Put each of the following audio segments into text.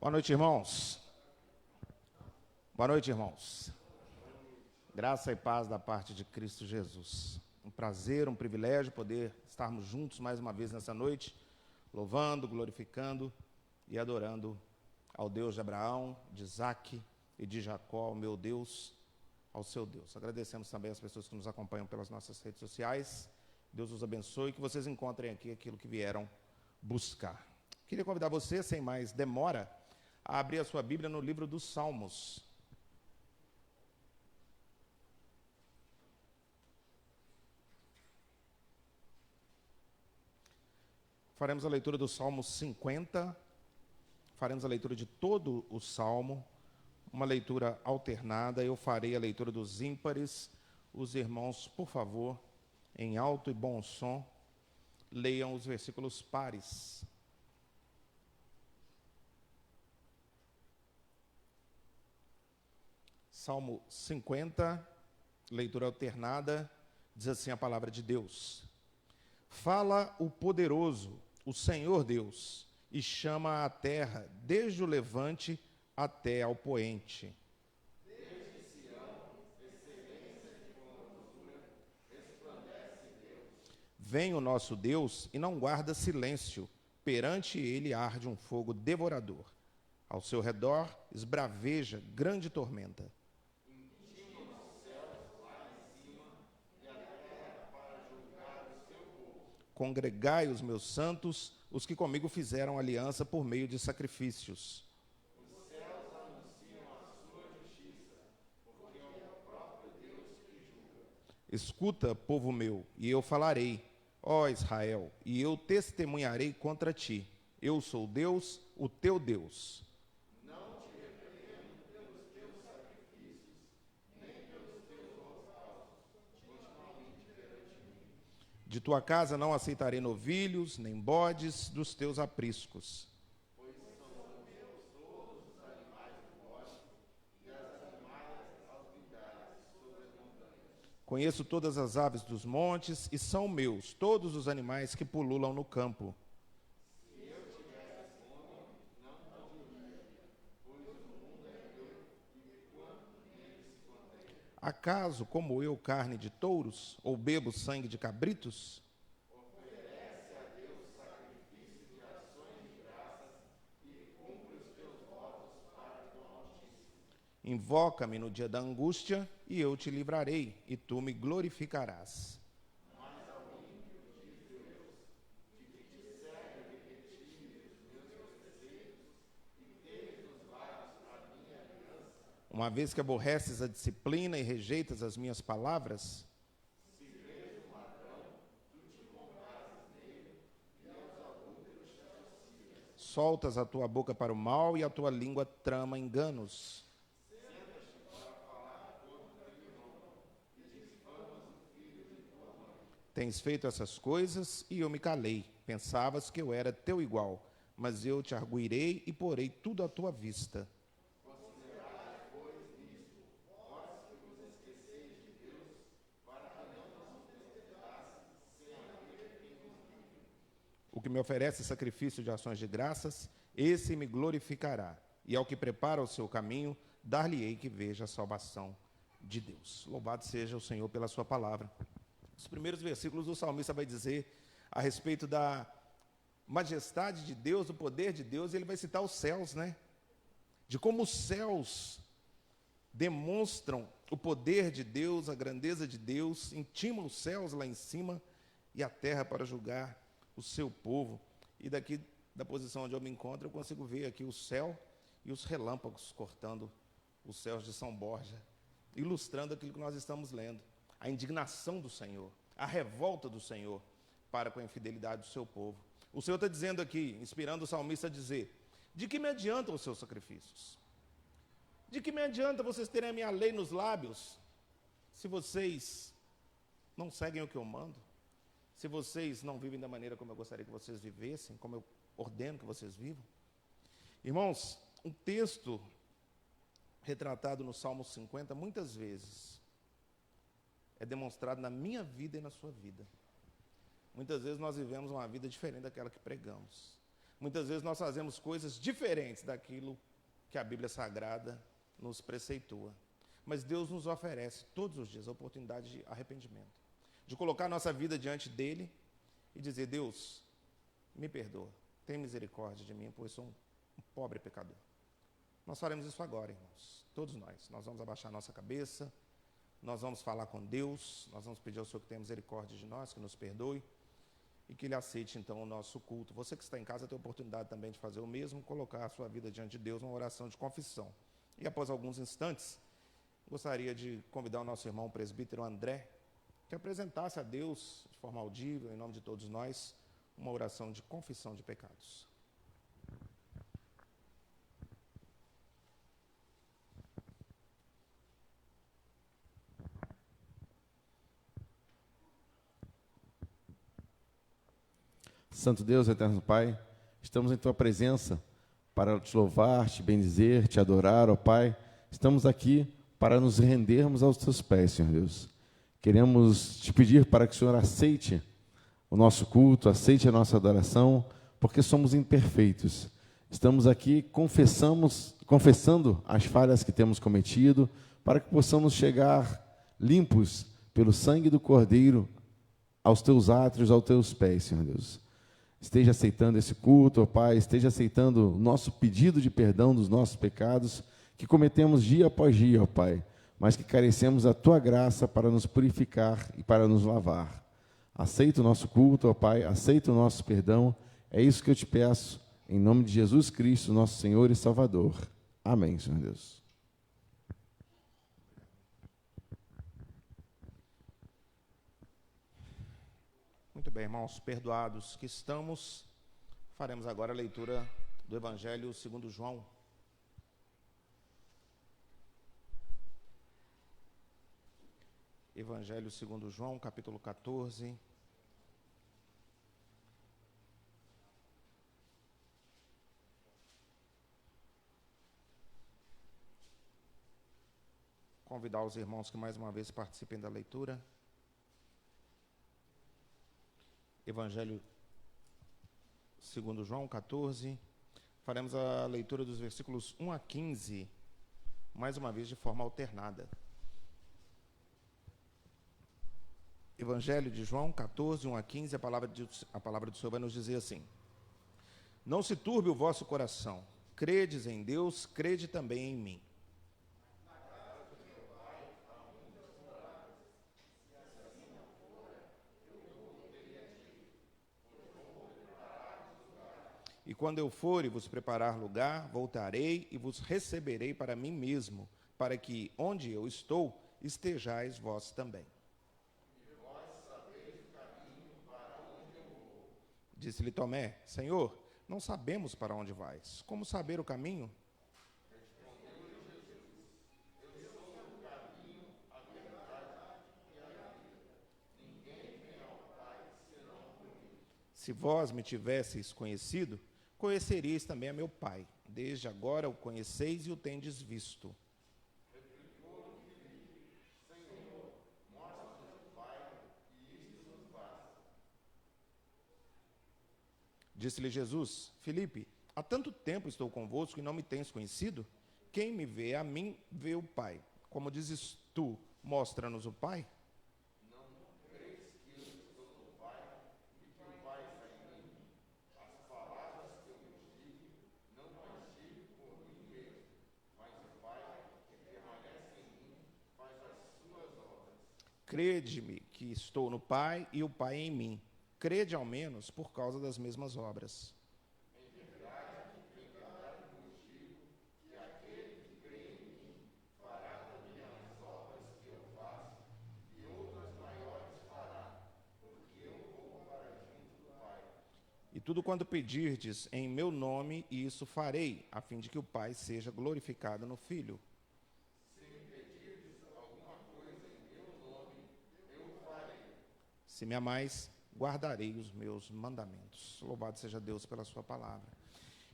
Boa noite, irmãos. Boa noite, irmãos. Graça e paz da parte de Cristo Jesus. Um prazer, um privilégio poder estarmos juntos mais uma vez nessa noite, louvando, glorificando e adorando ao Deus de Abraão, de Isaque e de Jacó, ao meu Deus, ao seu Deus. Agradecemos também as pessoas que nos acompanham pelas nossas redes sociais. Deus os abençoe e que vocês encontrem aqui aquilo que vieram buscar. Queria convidar você, sem mais demora, a abrir a sua Bíblia no livro dos Salmos. Faremos a leitura do Salmo 50, faremos a leitura de todo o Salmo, uma leitura alternada. Eu farei a leitura dos ímpares. Os irmãos, por favor, em alto e bom som, leiam os versículos pares. Salmo 50, leitura alternada, diz assim a palavra de Deus. Fala o poderoso, o Senhor Deus, e chama a terra desde o levante até ao poente. Desde Sião, excelência de formosura, resplandece Deus. Vem o nosso Deus e não guarda silêncio, perante ele arde um fogo devorador. Ao seu redor esbraveja grande tormenta. Congregai os meus santos, os que comigo fizeram aliança por meio de sacrifícios. Os céus anunciam a sua justiça, porque é o próprio Deus que julga. Escuta, povo meu, e eu falarei, ó Israel, e eu testemunharei contra ti. Eu sou Deus, o teu Deus. Não te repreendo pelos teus sacrifícios, nem pelos teus holocaustos, continuamente perante mim. De tua casa não aceitarei novilhos, nem bodes dos teus apriscos. Pois são meus todos os animais do bosque e as animais aos sobre as montanhas. Conheço todas as aves dos montes, e são meus todos os animais que pululam no campo. Se eu tivesse fome, não comeria, pois o mundo é meu e quanto nele se contém. Acaso como eu carne de touros, ou bebo sangue de cabritos? Oferece a Deus sacrifício de ações de graças e cumpre os teus votos para com o Altíssimo. Invoca-me no dia da angústia, e eu te livrarei, e tu me glorificarás. Mas ao ímpio diz Deus, de que te segue repetir os meus preceitos e temes nos lábios a minha aliança. Uma vez que aborreces a disciplina e rejeitas as minhas palavras, Se vês um ladrão, tu te comprases nele e aos adúlteros te associas. soltas a tua boca para o mal, e a tua língua trama enganos. Sentas-te para falar contra teu irmão e difamas o filho de tua mãe. Tens feito essas coisas, e eu me calei. Pensavas que eu era teu igual, mas eu te arguirei e porei tudo à tua vista. Considerai, pois, nisto, vós que vos esqueceis de Deus, para que não vos despedaçem, sem haver quem vos livre. O que me oferece sacrifício de ações de graças, esse me glorificará. E ao que prepara o seu caminho, dar-lhe-ei que veja a salvação de Deus. Louvado seja o Senhor pela sua palavra. Os primeiros versículos do salmista vai dizer a respeito da majestade de Deus, do poder de Deus, e ele vai citar os céus, né? De como os céus demonstram o poder de Deus, a grandeza de Deus, intimam os céus lá em cima e a terra para julgar o seu povo. E daqui da posição onde eu me encontro, eu consigo ver aqui o céu e os relâmpagos cortando os céus de São Borja, ilustrando aquilo que nós estamos lendo, a indignação do Senhor, a revolta do Senhor para com a infidelidade do seu povo. O Senhor está dizendo aqui, inspirando o salmista a dizer, de que me adiantam os seus sacrifícios? De que me adianta vocês terem a minha lei nos lábios, se vocês não seguem o que eu mando? Se vocês não vivem da maneira como eu gostaria que vocês vivessem, como eu ordeno que vocês vivam? Irmãos, um texto retratado no Salmo 50, muitas vezes, é demonstrado na minha vida e na sua vida. Muitas vezes nós vivemos uma vida diferente daquela que pregamos. Muitas vezes nós fazemos coisas diferentes daquilo que a Bíblia Sagrada nos preceitua. Mas Deus nos oferece todos os dias a oportunidade de arrependimento, de colocar nossa vida diante dele e dizer: Deus, me perdoa, tem misericórdia de mim, pois sou um pobre pecador. Nós faremos isso agora, irmãos, todos nós. Nós vamos abaixar nossa cabeça, nós vamos falar com Deus, nós vamos pedir ao Senhor que tenha misericórdia de nós, que nos perdoe e que Ele aceite, então, o nosso culto. Você que está em casa tem a oportunidade também de fazer o mesmo, colocar a sua vida diante de Deus, uma oração de confissão. E após alguns instantes, gostaria de convidar o nosso irmão presbítero André, que apresentasse a Deus, de forma audível, em nome de todos nós, uma oração de confissão de pecados. Santo Deus, eterno Pai, estamos em Tua presença para te louvar, te bendizer, te adorar, ó Pai. Estamos aqui para nos rendermos aos Teus pés, Senhor Deus. Queremos te pedir para que o Senhor aceite o nosso culto, aceite a nossa adoração, porque somos imperfeitos. Estamos aqui confessando as falhas que temos cometido, para que possamos chegar limpos pelo sangue do Cordeiro aos Teus átrios, aos Teus pés, Senhor Deus. Esteja aceitando esse culto, ó Pai, esteja aceitando o nosso pedido de perdão dos nossos pecados, que cometemos dia após dia, ó Pai, mas que carecemos da Tua graça para nos purificar e para nos lavar. Aceita o nosso culto, ó Pai, aceita o nosso perdão, é isso que eu te peço, em nome de Jesus Cristo, nosso Senhor e Salvador. Amém, Senhor Deus. Muito bem, irmãos, perdoados que estamos, faremos agora a leitura do Evangelho segundo João. Evangelho segundo João, capítulo 14. Convidar os irmãos que mais uma vez participem da leitura. Evangelho segundo João 14, faremos a leitura dos versículos 1 a 15, mais uma vez de forma alternada. Evangelho de João 14, 1 a 15, a palavra do Senhor vai nos dizer assim: Não se turbe o vosso coração, credes em Deus, crede também em mim. E quando eu for e vos preparar lugar, voltarei e vos receberei para mim mesmo, para que, onde eu estou, estejais vós também. E vós sabeis o caminho para onde eu vou. Disse-lhe Tomé: Senhor, não sabemos para onde vais. Como saber o caminho? Respondeu-lhe Jesus: Eu sou o caminho, a verdade e a vida. Ninguém vem ao Pai senão por mim. Se vós me tivesseis conhecido, conheceríeis também a meu Pai. Desde agora o conheceis e o tendes visto. Replicou-lhe Filipe: Senhor, mostra-nos o Pai, e isto nos basta. Disse-lhe Jesus: Filipe, há tanto tempo estou convosco e não me tens conhecido? Quem me vê a mim, vê o Pai. Como dizes tu, mostra-nos o Pai? Não creis que eu estou no Pai e que o Pai está em mim? As palavras que eu vos digo, não as digo por mim mesmo, mas o Pai, que permanece em mim, faz as suas obras. Crede-me que estou no Pai e o Pai em mim. Crede ao menos por causa das mesmas obras. Em verdade vos digo que aquele que crê em mim fará também as obras que eu faço, e outras maiores fará, porque eu vou para junto do Pai. E tudo quanto pedirdes em meu nome, isso farei, a fim de que o Pai seja glorificado no Filho. Se me pedirdes alguma coisa em meu nome, eu farei. Se me amais, guardarei os meus mandamentos. Louvado seja Deus pela sua palavra.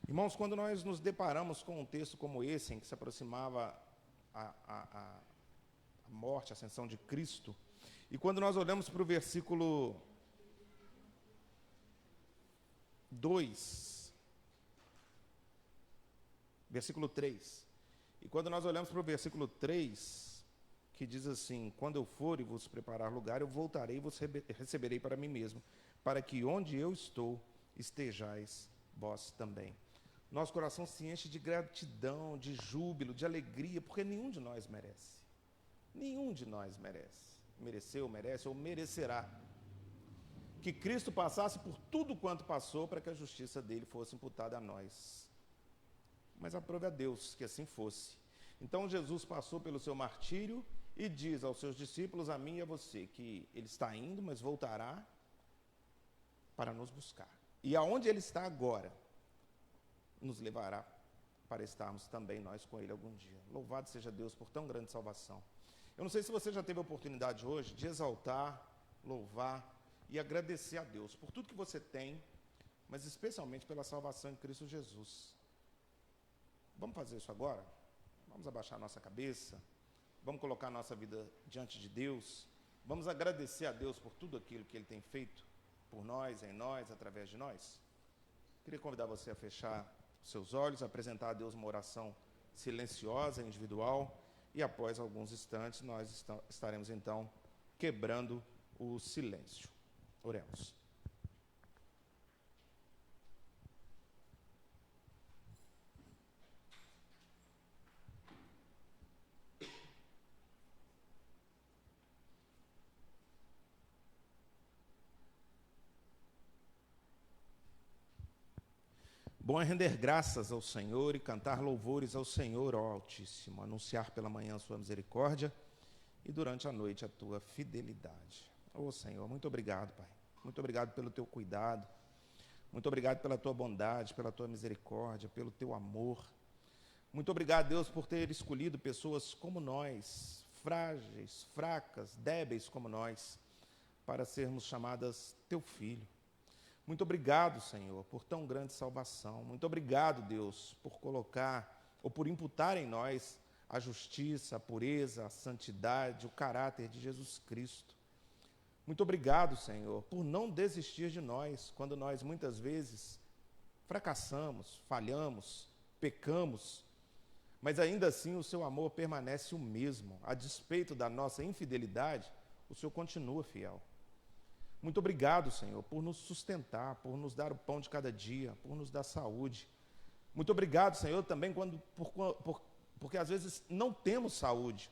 Irmãos, quando nós nos deparamos com um texto como esse, em que se aproximava a morte, a ascensão de Cristo, e quando nós olhamos para o versículo 2, Versículo 3. E quando nós olhamos para o versículo 3, que diz assim: quando eu for e vos preparar lugar, eu voltarei e vos receberei para mim mesmo, para que onde eu estou, estejais vós também. Nosso coração se enche de gratidão, de júbilo, de alegria, porque nenhum de nós merece. Nenhum de nós merece. Mereceu, merece ou merecerá que Cristo passasse por tudo quanto passou para que a justiça dele fosse imputada a nós. Mas aprove a Deus que assim fosse. Então Jesus passou pelo seu martírio e diz aos seus discípulos, a mim e a você, que ele está indo, mas voltará para nos buscar. E aonde ele está agora, nos levará para estarmos também nós com ele algum dia. Louvado seja Deus por tão grande salvação. Eu não sei se você já teve a oportunidade hoje de exaltar, louvar e agradecer a Deus por tudo que você tem, mas especialmente pela salvação em Cristo Jesus. Vamos fazer isso agora? Vamos abaixar a nossa cabeça, vamos colocar a nossa vida diante de Deus, vamos agradecer a Deus por tudo aquilo que Ele tem feito por nós, em nós, através de nós. Queria convidar você a fechar os seus olhos, apresentar a Deus uma oração silenciosa, individual, e após alguns instantes nós estaremos então quebrando o silêncio. Oremos. Bom é render graças ao Senhor e cantar louvores ao Senhor, ó Altíssimo, anunciar pela manhã a sua misericórdia e durante a noite a tua fidelidade. Ó Senhor, muito obrigado, Pai. Muito obrigado pelo teu cuidado. Muito obrigado pela tua bondade, pela tua misericórdia, pelo teu amor. Muito obrigado, Deus, por ter escolhido pessoas como nós, frágeis, fracas, débeis como nós, para sermos chamadas teu filho. Muito obrigado, Senhor, por tão grande salvação. Muito obrigado, Deus, por colocar ou por imputar em nós a justiça, a pureza, a santidade, o caráter de Jesus Cristo. Muito obrigado, Senhor, por não desistir de nós, quando nós muitas vezes fracassamos, falhamos, pecamos, mas ainda assim o seu amor permanece o mesmo. A despeito da nossa infidelidade, o Senhor continua fiel. Muito obrigado, Senhor, por nos sustentar, por nos dar o pão de cada dia, por nos dar saúde. Muito obrigado, Senhor, também porque às vezes não temos saúde.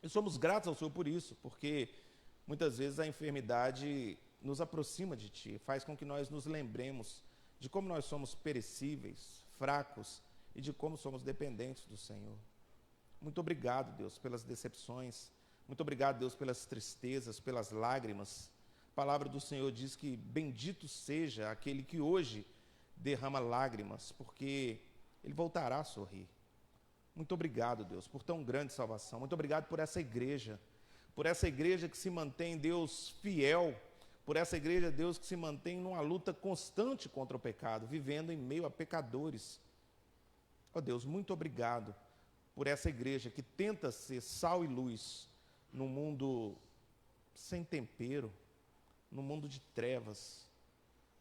E somos gratos ao Senhor por isso, porque muitas vezes a enfermidade nos aproxima de Ti, faz com que nós nos lembremos de como nós somos perecíveis, fracos e de como somos dependentes do Senhor. Muito obrigado, Deus, pelas decepções. Muito obrigado, Deus, pelas tristezas, pelas lágrimas. A palavra do Senhor diz que bendito seja aquele que hoje derrama lágrimas, porque ele voltará a sorrir. Muito obrigado, Deus, por tão grande salvação. Muito obrigado por essa igreja que se mantém, Deus, fiel, por essa igreja, Deus, que se mantém numa luta constante contra o pecado, vivendo em meio a pecadores. Ó Deus, muito obrigado por essa igreja que tenta ser sal e luz num mundo sem tempero, no mundo de trevas.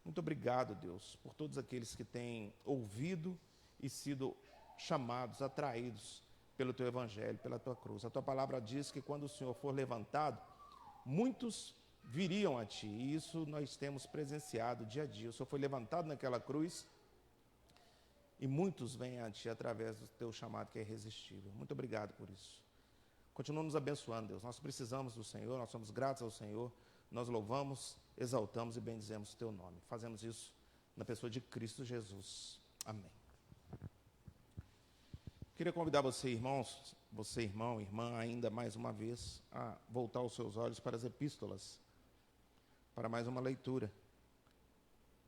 Muito obrigado, Deus, por todos aqueles que têm ouvido e sido chamados, atraídos pelo Teu Evangelho, pela Tua cruz. A Tua palavra diz que quando o Senhor for levantado, muitos viriam a Ti, e isso nós temos presenciado dia a dia. O Senhor foi levantado naquela cruz e muitos vêm a Ti através do Teu chamado que é irresistível. Muito obrigado por isso. Continua nos abençoando, Deus. Nós precisamos do Senhor, nós somos gratos ao Senhor. Nós louvamos, exaltamos e bendizemos o Teu nome. Fazemos isso na pessoa de Cristo Jesus. Amém. Queria convidar você, irmãos, você, irmão, irmã, ainda mais uma vez, a voltar os seus olhos para as epístolas, para mais uma leitura.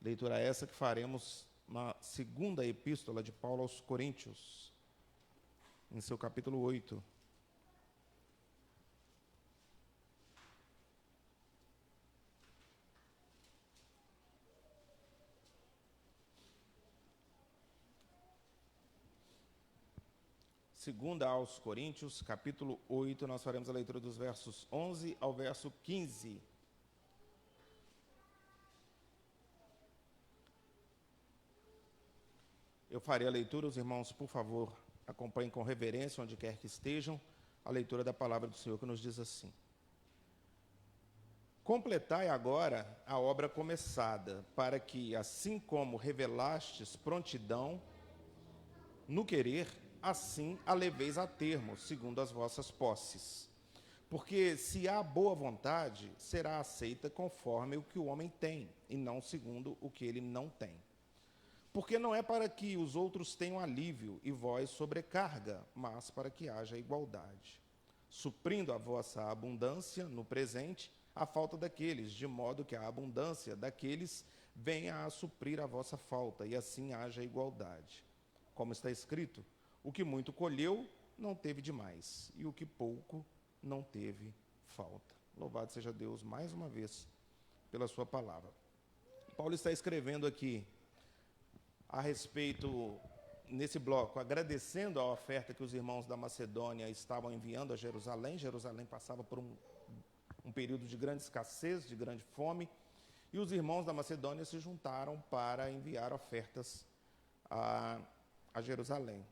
Leitura essa que faremos na segunda epístola de Paulo aos Coríntios, em seu capítulo 8. Segunda aos Coríntios, capítulo 8, nós faremos a leitura dos versos 11 ao verso 15. Eu farei a leitura, os irmãos, por favor, acompanhem com reverência, onde quer que estejam, a leitura da palavra do Senhor, que nos diz assim: completai agora a obra começada, para que, assim como revelastes prontidão no querer, assim a leveis a termo, segundo as vossas posses. Porque se há boa vontade, será aceita conforme o que o homem tem, e não segundo o que ele não tem. Porque não é para que os outros tenham alívio e vós sobrecarga, mas para que haja igualdade, suprindo a vossa abundância no presente a falta daqueles, de modo que a abundância daqueles venha a suprir a vossa falta, e assim haja igualdade. Como está escrito, o que muito colheu não teve demais, e o que pouco não teve falta. Louvado seja Deus mais uma vez pela sua palavra. Paulo está escrevendo aqui a respeito, nesse bloco, agradecendo a oferta que os irmãos da Macedônia estavam enviando a Jerusalém. Jerusalém passava por um período de grande escassez, de grande fome, e os irmãos da Macedônia se juntaram para enviar ofertas a Jerusalém.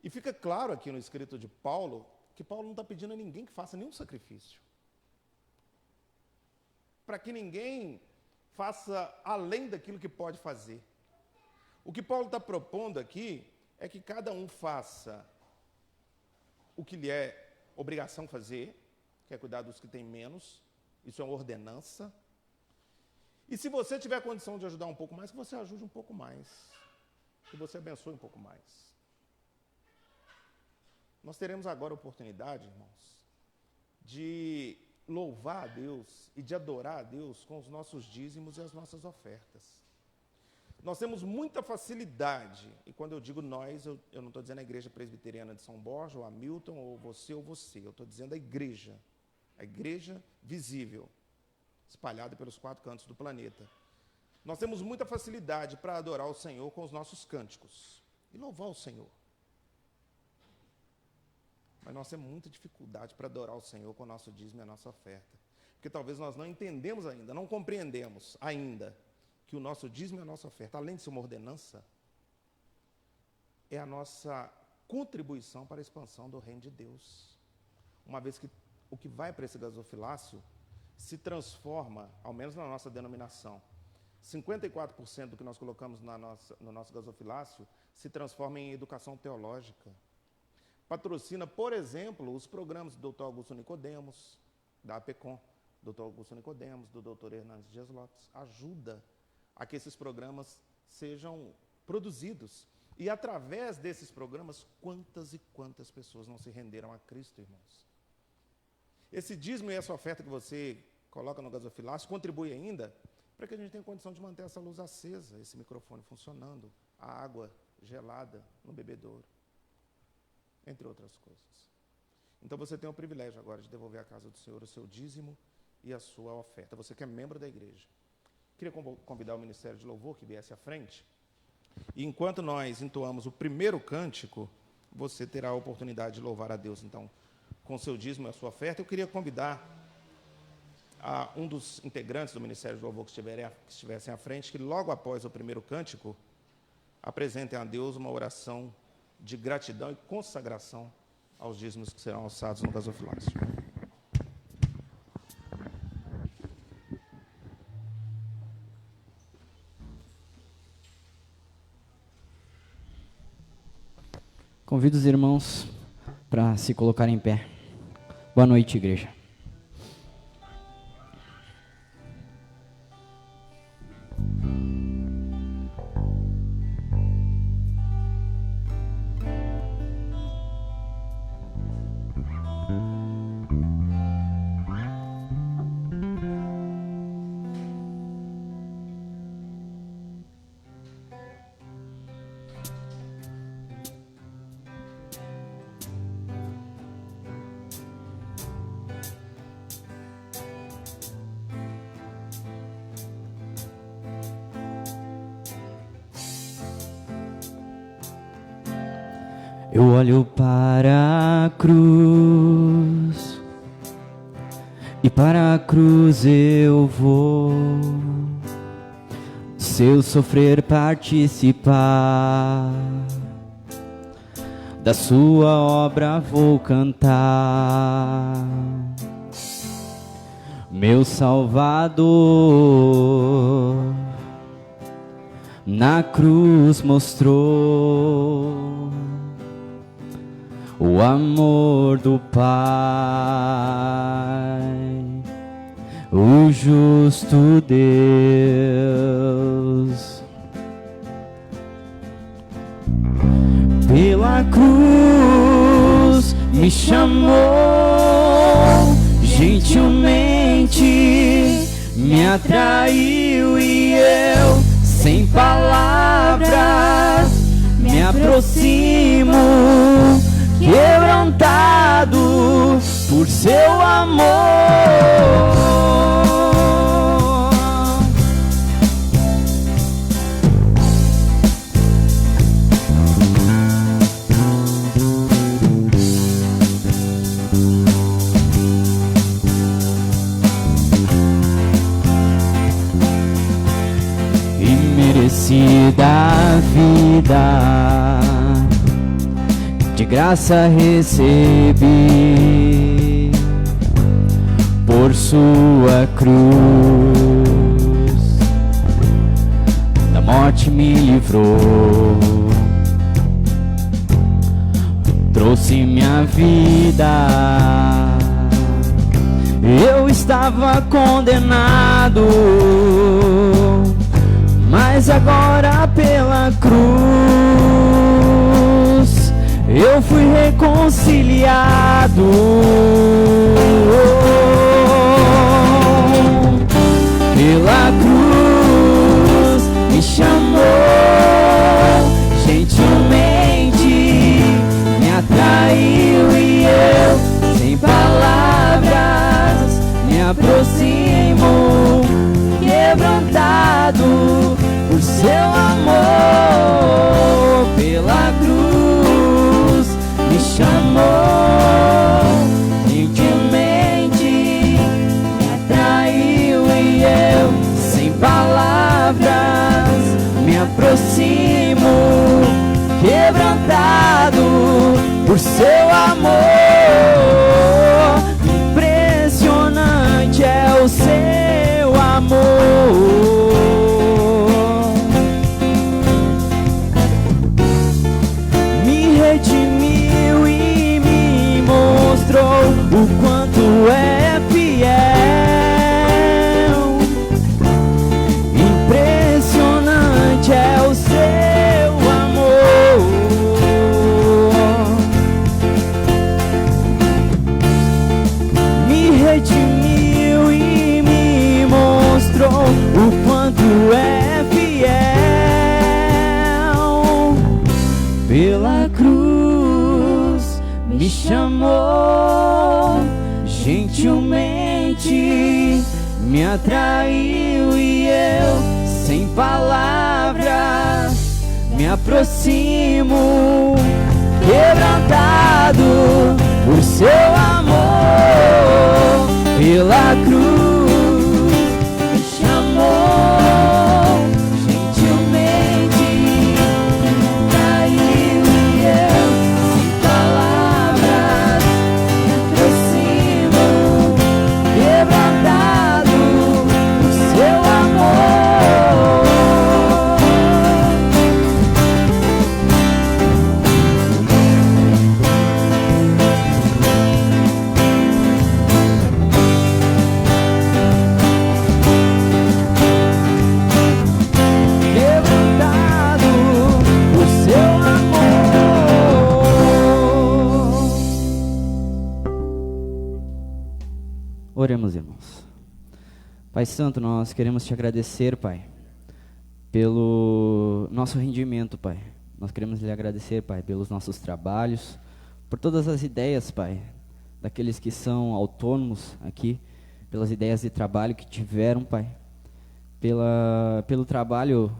E fica claro aqui no escrito de Paulo, que Paulo não está pedindo a ninguém que faça nenhum sacrifício, para que ninguém faça além daquilo que pode fazer. O que Paulo está propondo aqui é que cada um faça o que lhe é obrigação fazer, que é cuidar dos que têm menos. Isso é uma ordenança. E se você tiver condição de ajudar um pouco mais, que você ajude um pouco mais, que você abençoe um pouco mais. Nós teremos agora a oportunidade, irmãos, de louvar a Deus e de adorar a Deus com os nossos dízimos e as nossas ofertas. Nós temos muita facilidade, e quando eu digo nós, eu não estou dizendo a Igreja Presbiteriana de São Borja, ou Hamilton, ou você, eu estou dizendo a igreja visível, espalhada pelos 4 cantos do planeta. Nós temos muita facilidade para adorar o Senhor com os nossos cânticos e louvar o Senhor. Mas nós temos muita dificuldade para adorar o Senhor com o nosso dízimo e a nossa oferta. Porque talvez nós não entendemos ainda, não compreendemos ainda que o nosso dízimo e a nossa oferta, além de ser uma ordenança, é a nossa contribuição para a expansão do reino de Deus. Uma vez que o que vai para esse gasofilácio se transforma, ao menos na nossa denominação, 54% do que nós colocamos no nosso gasofilácio se transforma em educação teológica. Patrocina, por exemplo, os programas do Dr. Augusto Nicodemos, da APECOM, Dr. Augusto Nicodemos, do Dr. Hernandes Dias Lopes. Ajuda a que esses programas sejam produzidos. E através desses programas, quantas e quantas pessoas não se renderam a Cristo, irmãos? Esse dízimo e essa oferta que você coloca no gasofilácio contribui ainda para que a gente tenha condição de manter essa luz acesa, esse microfone funcionando, a água gelada no bebedouro, entre outras coisas. Então você tem o privilégio agora de devolver à casa do Senhor o seu dízimo e a sua oferta. Você que é membro da igreja. Queria convidar o Ministério de Louvor que viesse à frente. E enquanto nós entoamos o primeiro cântico, você terá a oportunidade de louvar a Deus, então, com o seu dízimo e a sua oferta. Eu queria convidar um dos integrantes do Ministério de Louvor que estivessem à frente, que logo após o primeiro cântico, apresentem a Deus uma oração de gratidão e consagração aos dízimos que serão alçados no gasofilácio. Convido os irmãos para se colocarem em pé. Boa noite, igreja. Eu olho para a cruz, e para a cruz eu vou. seu sofrer participar, da sua obra vou cantar. Meu Salvador na cruz mostrou o amor do Pai, o justo Deus. Pela cruz me chamou, gentilmente me atraiu e eu, sem palavras, me aproximo, quebrantado por seu amor. Da vida de graça recebi, por sua cruz da morte me livrou, trouxe minha vida. Eu estava condenado, mas agora pela cruz eu fui reconciliado. Pela cruz me chamou, gentilmente me atraiu e eu, sem palavras, me aproximo, quebrantado por seu amor. Pela cruz me chamou, gentilmente me atraiu e eu, sem palavras, me aproximo, quebrantado por seu amor. Impressionante é o seu amor. Redimiu e me mostrou o quanto é fiel. Impressionante é o seu amor. Me redimiu e me mostrou o quanto é fiel. Pela cruz me chamou, gentilmente me atraiu e eu, sem palavras, me aproximo, quebrantado por seu amor. Pela cruz me chamou, gentilmente me atraiu e eu, sem palavras, me aproximo, quebrantado por seu amor. Quebrantado por seu amor. Oremos, irmãos. Pai Santo, nós queremos te agradecer, Pai, pelo nosso rendimento, Pai. Nós queremos lhe agradecer, Pai, pelos nossos trabalhos, por todas as ideias, Pai, daqueles que são autônomos aqui, pelas ideias de trabalho que tiveram, Pai, pelo trabalho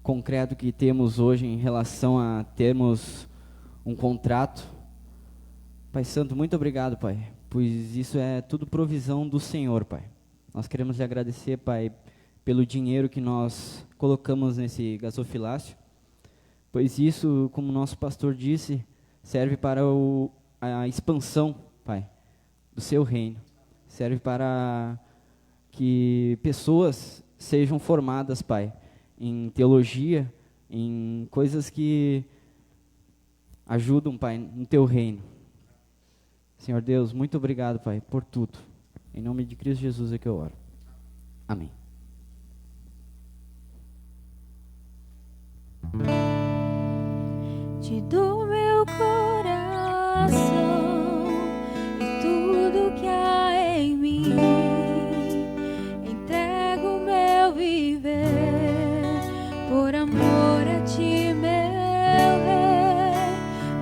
concreto que temos hoje em relação a termos um contrato. Pai Santo, muito obrigado, Pai, pois isso é tudo provisão do Senhor, Pai. Nós queremos lhe agradecer, Pai, pelo dinheiro que nós colocamos nesse gasofilácio, pois isso, como nosso pastor disse, serve para a expansão, Pai, do seu reino. Serve para que pessoas sejam formadas, Pai, em teologia, em coisas que ajudam, Pai, no teu reino. Senhor Deus, muito obrigado, Pai, por tudo. Em nome de Cristo Jesus é que eu oro. Amém. Te dou meu coração e tudo que há em mim. Entrego meu viver por amor a ti, meu Rei.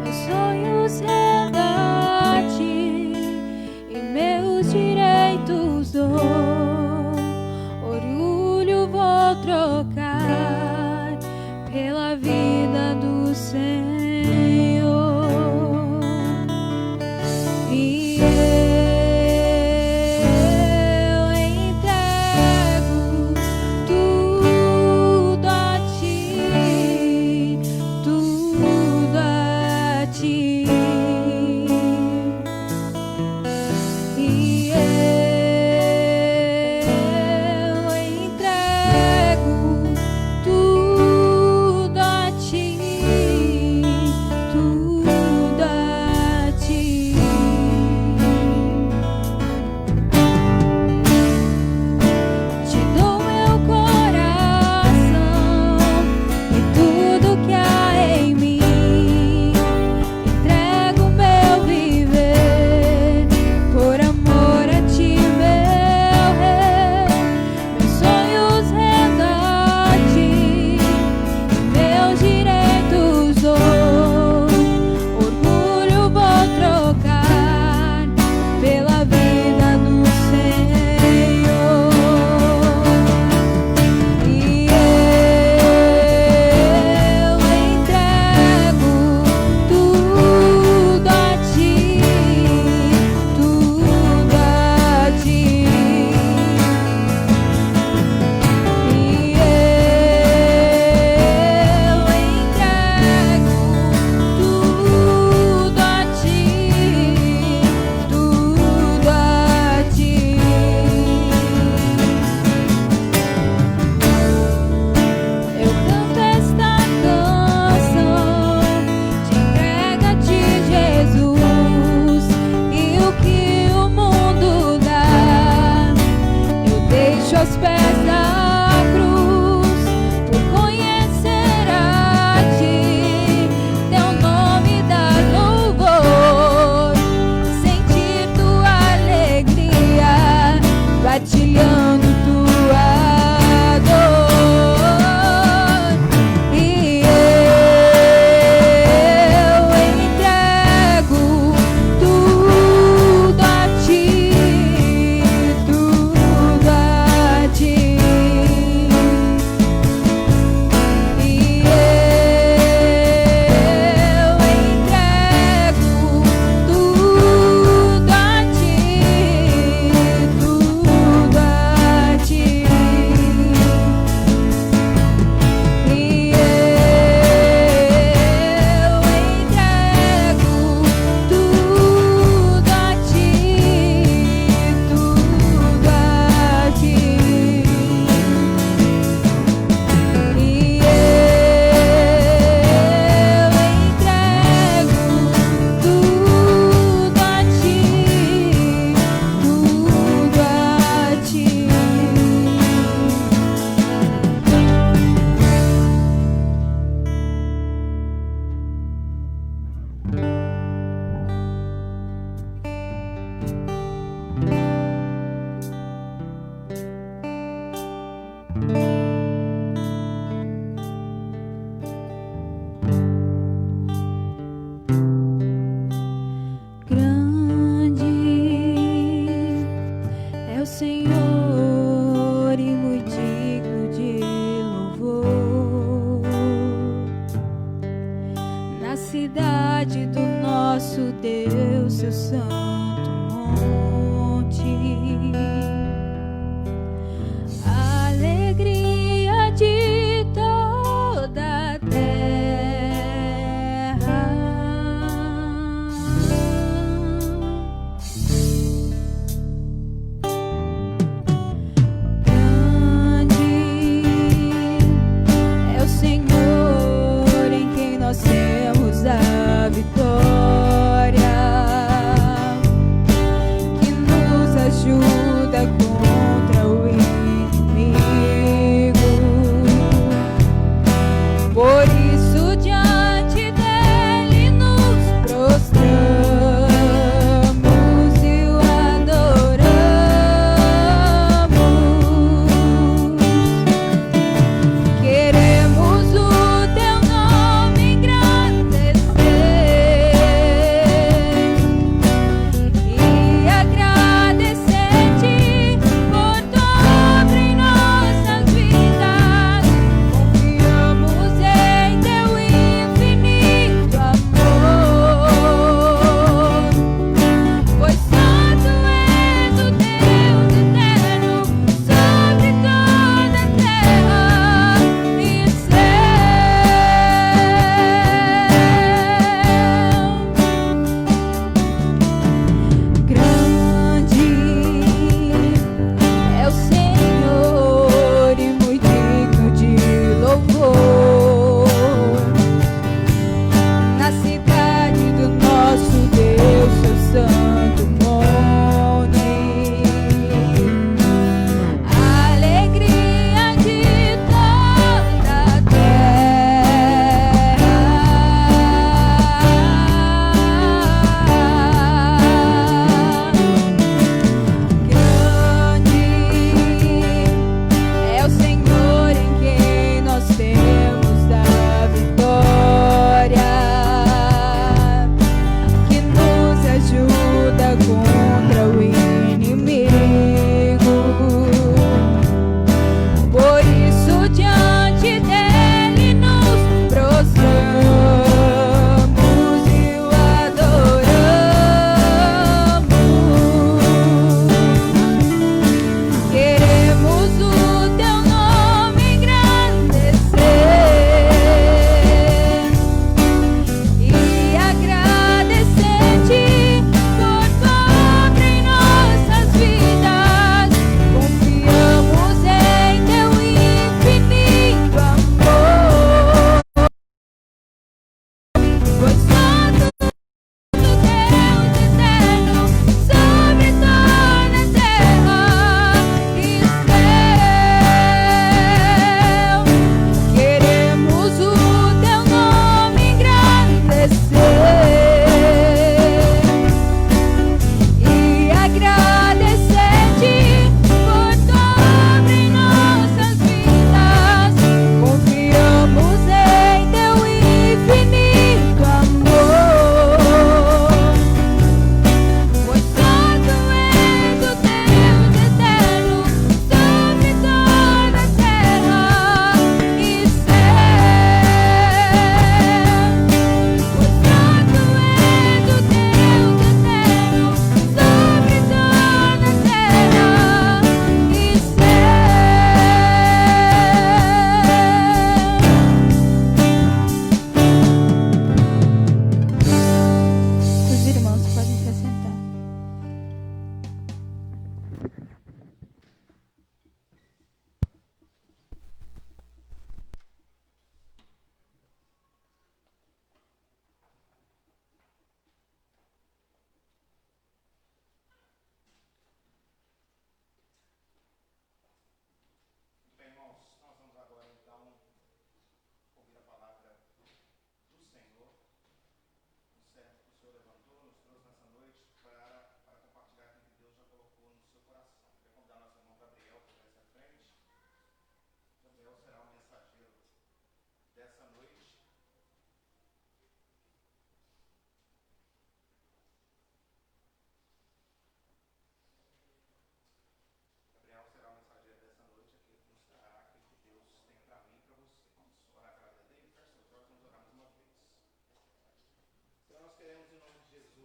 Meus sonhos rendo a ti e meus direitos dou. Orgulho vou trocar pela vida do Senhor. E eu entrego tudo a ti, tudo a ti. E eu entrego tudo a ti.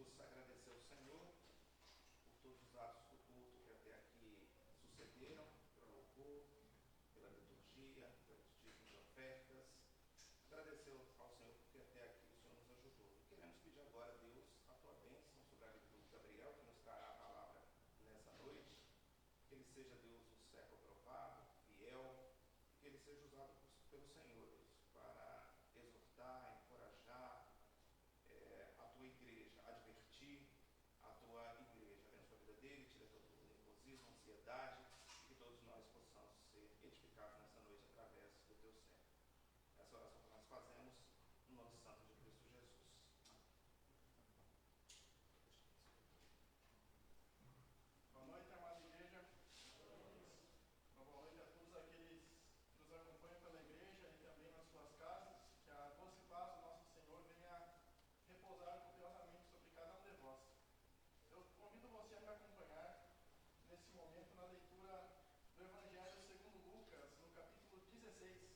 Jesus, agradecer ao Senhor por todos os atos do culto que até aqui sucederam, pelo louvor, pela liturgia, pelos dízimos e ofertas. Agradecer ao Senhor porque até aqui o Senhor nos ajudou. E queremos pedir agora a Deus a tua bênção sobre a vida do Gabriel, que nos trará a palavra nessa noite. Que ele seja, Deus, um servo aprovado, fiel, que ele seja usado pelo Senhor, Deus, para exortar, encorajar a tua igreja, advertir a tua igreja. Abençoa a vida dele, tira todo o nervosismo, ansiedade, e que todos nós possamos ser edificados nessa noite através do teu servo. Essa oração que nós fazemos no nome santo de Cristo Jesus. Boa noite, amada igreja. Uma boa noite a todos aqueles que nos acompanham pela igreja e também nas suas casas. Que a doce paz do nosso Senhor venha repousar copiosamente sobre cada um de vós. Eu convido você a me acompanhar nesse momento na leitura do Evangelho segundo Lucas, no capítulo 16.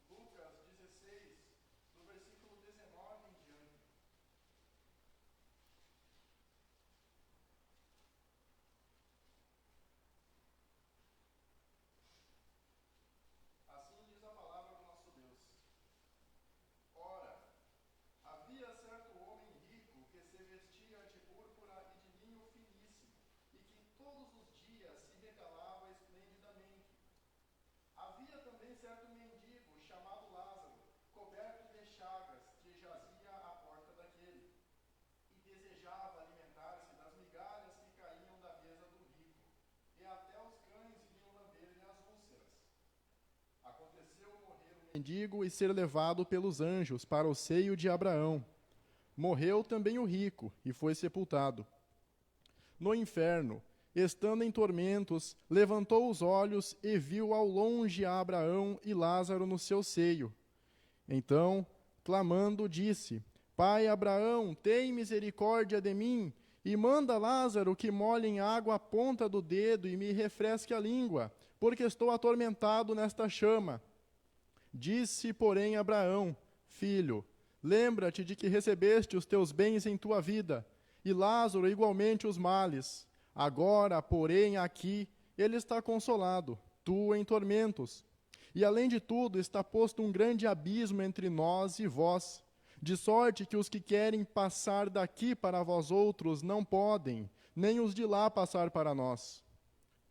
Lucas 16, do versículo 19 em diante. Assim diz a palavra do nosso Deus. Ora, havia certo homem rico que se vestia de púrpura e de linho finíssimo, e que todos os dias se regalava esplendidamente. Havia também certo mendigo chamado Lázaro, coberto de chagas, que jazia à porta daquele, e desejava alimentar-se das migalhas que caíam da mesa do rico, e até os cães vinham lamber-lhe as úlceras. Aconteceu morrer o mendigo e ser levado pelos anjos para o seio de Abraão. Morreu também o rico e foi sepultado. No inferno, estando em tormentos, levantou os olhos e viu ao longe a Abraão e Lázaro no seu seio. Então, clamando, disse: Pai Abraão, tem misericórdia de mim, e manda Lázaro que molhe em água a ponta do dedo e me refresque a língua, porque estou atormentado nesta chama. Disse, porém, Abraão: Filho, lembra-te de que recebeste os teus bens em tua vida, e Lázaro igualmente os males. Agora, porém, aqui ele está consolado, tu em tormentos. E além de tudo, está posto um grande abismo entre nós e vós, de sorte que os que querem passar daqui para vós outros não podem, nem os de lá passar para nós.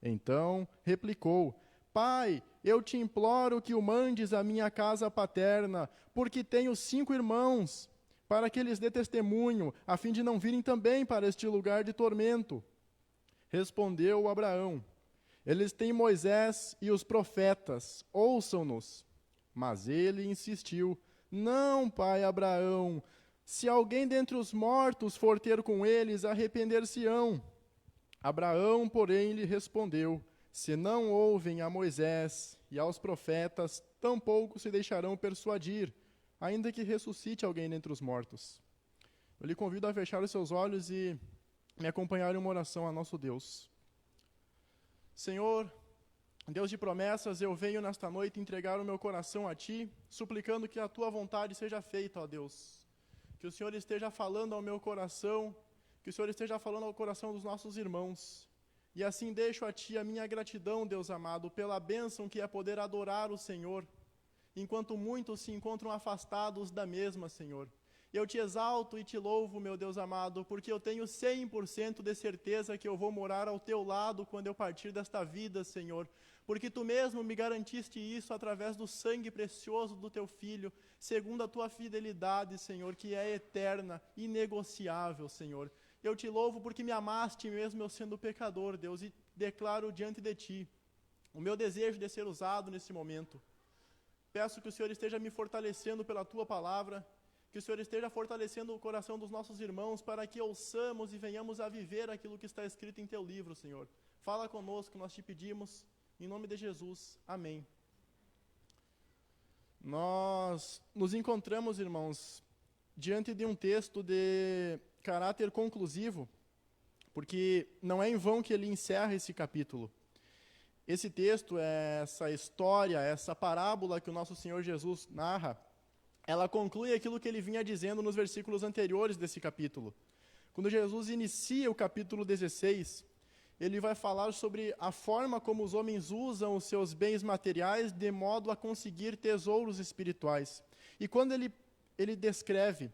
Então replicou: Pai, eu te imploro que o mandes à minha casa paterna, porque tenho 5 irmãos, para que lhes dê testemunho, a fim de não virem também para este lugar de tormento. Respondeu Abraão: Eles têm Moisés e os profetas, ouçam-nos. Mas ele insistiu: Não, pai Abraão, se alguém dentre os mortos for ter com eles, arrepender-se-ão. Abraão, porém, lhe respondeu: Se não ouvem a Moisés e aos profetas, tampouco se deixarão persuadir, ainda que ressuscite alguém dentre os mortos. Eu lhe convido a fechar os seus olhos e me acompanhar em uma oração a nosso Deus. Senhor, Deus de promessas, eu venho nesta noite entregar o meu coração a Ti, suplicando que a Tua vontade seja feita, ó Deus. Que o Senhor esteja falando ao meu coração, que o Senhor esteja falando ao coração dos nossos irmãos. E assim deixo a Ti a minha gratidão, Deus amado, pela bênção que é poder adorar o Senhor, enquanto muitos se encontram afastados da mesma, Senhor. Eu te exalto e te louvo, meu Deus amado, porque eu tenho 100% de certeza que eu vou morar ao teu lado quando eu partir desta vida, Senhor. Porque tu mesmo me garantiste isso através do sangue precioso do teu Filho, segundo a tua fidelidade, Senhor, que é eterna, inegociável, Senhor. Eu te louvo porque me amaste mesmo eu sendo pecador, Deus, e declaro diante de ti o meu desejo de ser usado nesse momento. Peço que o Senhor esteja me fortalecendo pela tua palavra, que o Senhor esteja fortalecendo o coração dos nossos irmãos para que ouçamos e venhamos a viver aquilo que está escrito em teu livro, Senhor. Fala conosco, nós te pedimos, em nome de Jesus. Amém. Nós nos encontramos, irmãos, diante de um texto de caráter conclusivo, porque não é em vão que ele encerra esse capítulo. esse texto, essa história, essa parábola que o nosso Senhor Jesus narra, ela conclui aquilo que ele vinha dizendo nos versículos anteriores desse capítulo. Quando Jesus inicia o capítulo 16, ele vai falar sobre a forma como os homens usam os seus bens materiais de modo a conseguir tesouros espirituais. E quando ele descreve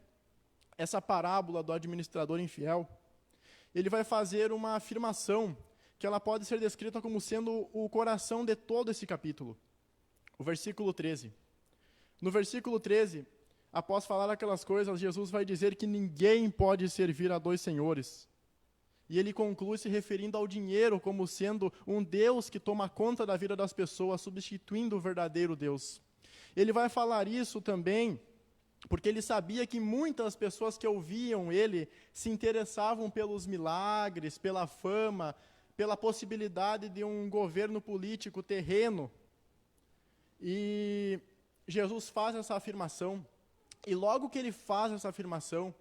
essa parábola do administrador infiel, ele vai fazer uma afirmação que ela pode ser descrita como sendo o coração de todo esse capítulo. O versículo 13. No versículo 13, após falar aquelas coisas, Jesus vai dizer que ninguém pode servir a dois senhores. E ele conclui se referindo ao dinheiro como sendo um Deus que toma conta da vida das pessoas, substituindo o verdadeiro Deus. Ele vai falar isso também porque ele sabia que muitas pessoas que ouviam ele se interessavam pelos milagres, pela fama, pela possibilidade de um governo político terreno. E Jesus faz essa afirmação, e logo que ele faz essa afirmação,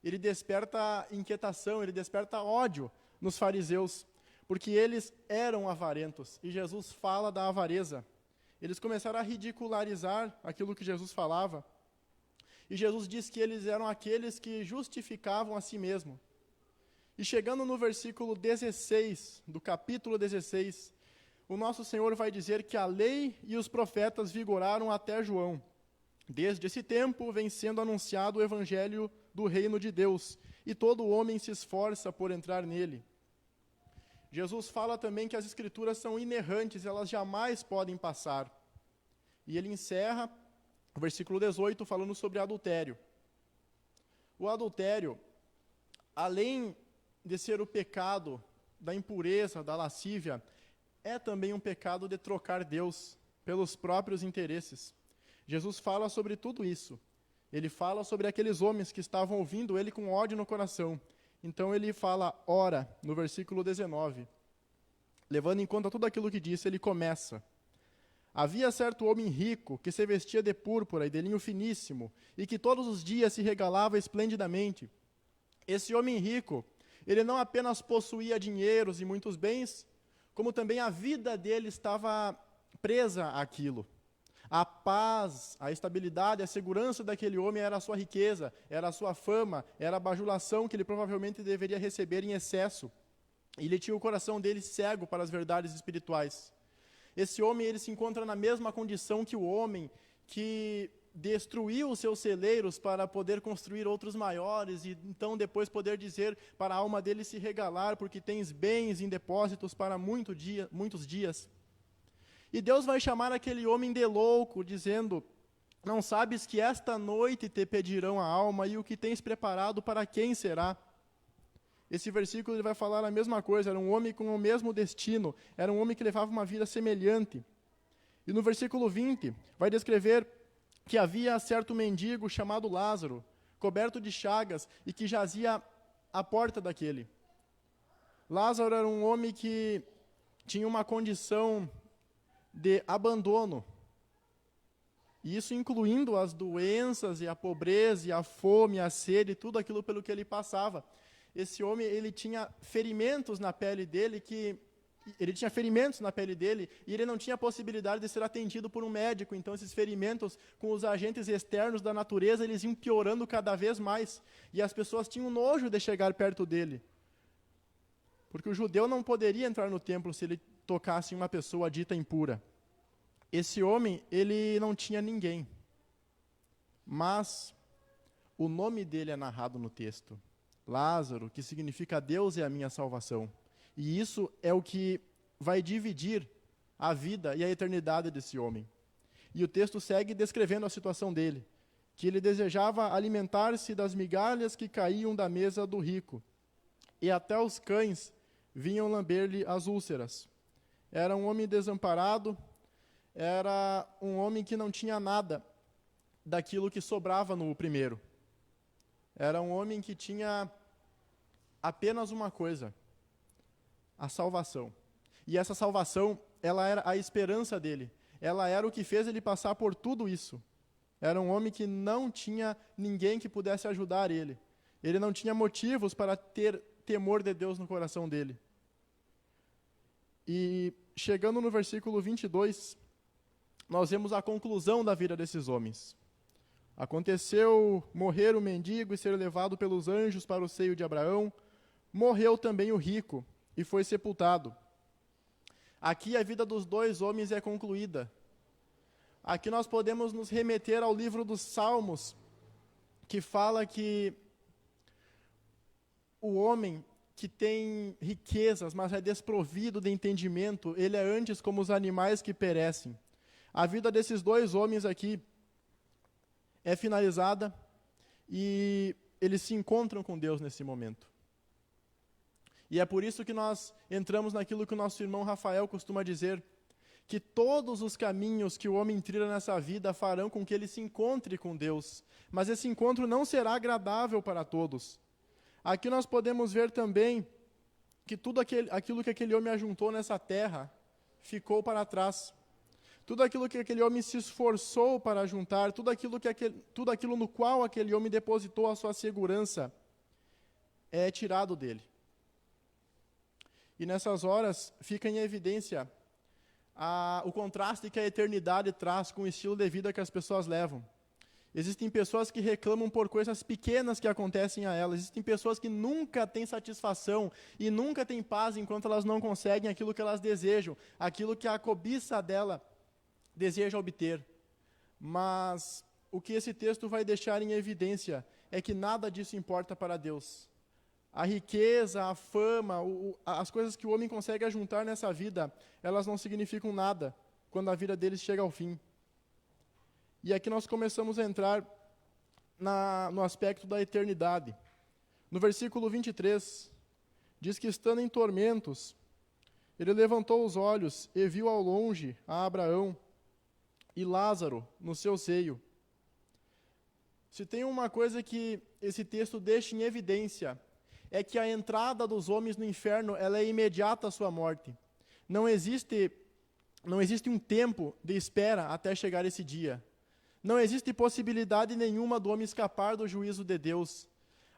ele desperta inquietação, ele desperta ódio nos fariseus, porque eles eram avarentos, e Jesus fala da avareza. Eles começaram a ridicularizar aquilo que Jesus falava, e Jesus diz que eles eram aqueles que justificavam a si mesmo. E chegando no versículo 16, do capítulo 16, o nosso Senhor vai dizer que a lei e os profetas vigoraram até João. Desde esse tempo vem sendo anunciado o evangelho do reino de Deus, e todo homem se esforça por entrar nele. Jesus fala também que as escrituras são inerrantes, elas jamais podem passar. E ele encerra o versículo 18 falando sobre adultério. O adultério, além de ser o pecado da impureza, da lascívia, é também um pecado de trocar Deus pelos próprios interesses. Jesus fala sobre tudo isso. Ele fala sobre aqueles homens que estavam ouvindo ele com ódio no coração. Então ele fala, ora, no versículo 19. Levando em conta tudo aquilo que disse, ele começa. Havia certo homem rico que se vestia de púrpura e de linho finíssimo e que todos os dias se regalava esplendidamente. Esse homem rico, ele não apenas possuía dinheiros e muitos bens, como também a vida dele estava presa àquilo. A paz, a estabilidade, a segurança daquele homem era a sua riqueza, era a sua fama, era a bajulação que ele provavelmente deveria receber em excesso. E ele tinha o coração dele cego para as verdades espirituais. Esse homem ele se encontra na mesma condição que o homem que destruiu os seus celeiros para poder construir outros maiores e então depois poder dizer para a alma dele se regalar porque tens bens em depósitos para muitos dias. E Deus vai chamar aquele homem de louco, dizendo, não sabes que esta noite te pedirão a alma e o que tens preparado para quem será? Esse versículo ele vai falar a mesma coisa, era um homem com o mesmo destino, era um homem que levava uma vida semelhante. E no versículo 20, vai descrever que havia certo mendigo chamado Lázaro, coberto de chagas, e que jazia à porta daquele. Lázaro era um homem que tinha uma condição de abandono, e isso incluindo as doenças, e a pobreza, e a fome, a sede, tudo aquilo pelo que ele passava. Esse homem, ele tinha ferimentos na pele dele, e ele não tinha possibilidade de ser atendido por um médico. Então, esses ferimentos, com os agentes externos da natureza, eles iam piorando cada vez mais. E as pessoas tinham nojo de chegar perto dele. Porque o judeu não poderia entrar no templo se ele tocasse em uma pessoa dita impura. Esse homem, ele não tinha ninguém. Mas o nome dele é narrado no texto. Lázaro, que significa Deus é a minha salvação. E isso é o que vai dividir a vida e a eternidade desse homem. E o texto segue descrevendo a situação dele, que ele desejava alimentar-se das migalhas que caíam da mesa do rico, e até os cães vinham lamber-lhe as úlceras. Era um homem desamparado, era um homem que não tinha nada daquilo que sobrava no primeiro. Era um homem que tinha apenas uma coisa, a salvação. E essa salvação, ela era a esperança dele. Ela era o que fez ele passar por tudo isso. Era um homem que não tinha ninguém que pudesse ajudar ele. Ele não tinha motivos para ter temor de Deus no coração dele. E chegando no versículo 22, nós vemos a conclusão da vida desses homens. Aconteceu morrer o mendigo e ser levado pelos anjos para o seio de Abraão. Morreu também o rico e foi sepultado. Aqui a vida dos dois homens é concluída. Aqui nós podemos nos remeter ao livro dos Salmos, que fala que o homem que tem riquezas, mas é desprovido de entendimento, ele é antes como os animais que perecem. A vida desses dois homens aqui é finalizada e eles se encontram com Deus nesse momento. E é por isso que nós entramos naquilo que o nosso irmão Rafael costuma dizer, que todos os caminhos que o homem trilha nessa vida farão com que ele se encontre com Deus. Mas esse encontro não será agradável para todos. Aqui nós podemos ver também que tudo aquilo que aquele homem ajuntou nessa terra ficou para trás. Tudo aquilo que aquele homem se esforçou para juntar, tudo aquilo no qual aquele homem depositou a sua segurança, é tirado dele. E nessas horas fica em evidência o contraste que a eternidade traz com o estilo de vida que as pessoas levam. Existem pessoas que reclamam por coisas pequenas que acontecem a elas. Existem pessoas que nunca têm satisfação e nunca têm paz enquanto elas não conseguem aquilo que elas desejam, aquilo que a cobiça dela deseja obter. Mas o que esse texto vai deixar em evidência é que nada disso importa para Deus. A riqueza, a fama, as coisas que o homem consegue ajuntar nessa vida, elas não significam nada quando a vida deles chega ao fim. E aqui nós começamos a entrar no aspecto da eternidade. No versículo 23, diz que estando em tormentos, ele levantou os olhos e viu ao longe a Abraão e Lázaro no seu seio. Se tem uma coisa que esse texto deixa em evidência, é que a entrada dos homens no inferno, ela é imediata à sua morte. Não existe um tempo de espera até chegar esse dia. Não existe possibilidade nenhuma do homem escapar do juízo de Deus.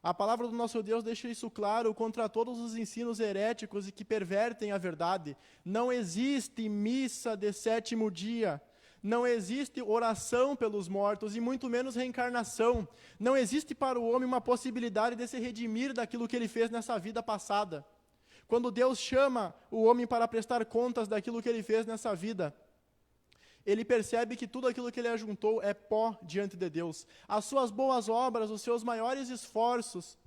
A palavra do nosso Deus deixa isso claro contra todos os ensinos heréticos e que pervertem a verdade. Não existe missa de sétimo dia. Não existe oração pelos mortos e muito menos reencarnação. Não existe para o homem uma possibilidade de se redimir daquilo que ele fez nessa vida passada. Quando Deus chama o homem para prestar contas daquilo que ele fez nessa vida, ele percebe que tudo aquilo que ele ajuntou é pó diante de Deus. As suas boas obras, os seus maiores esforços,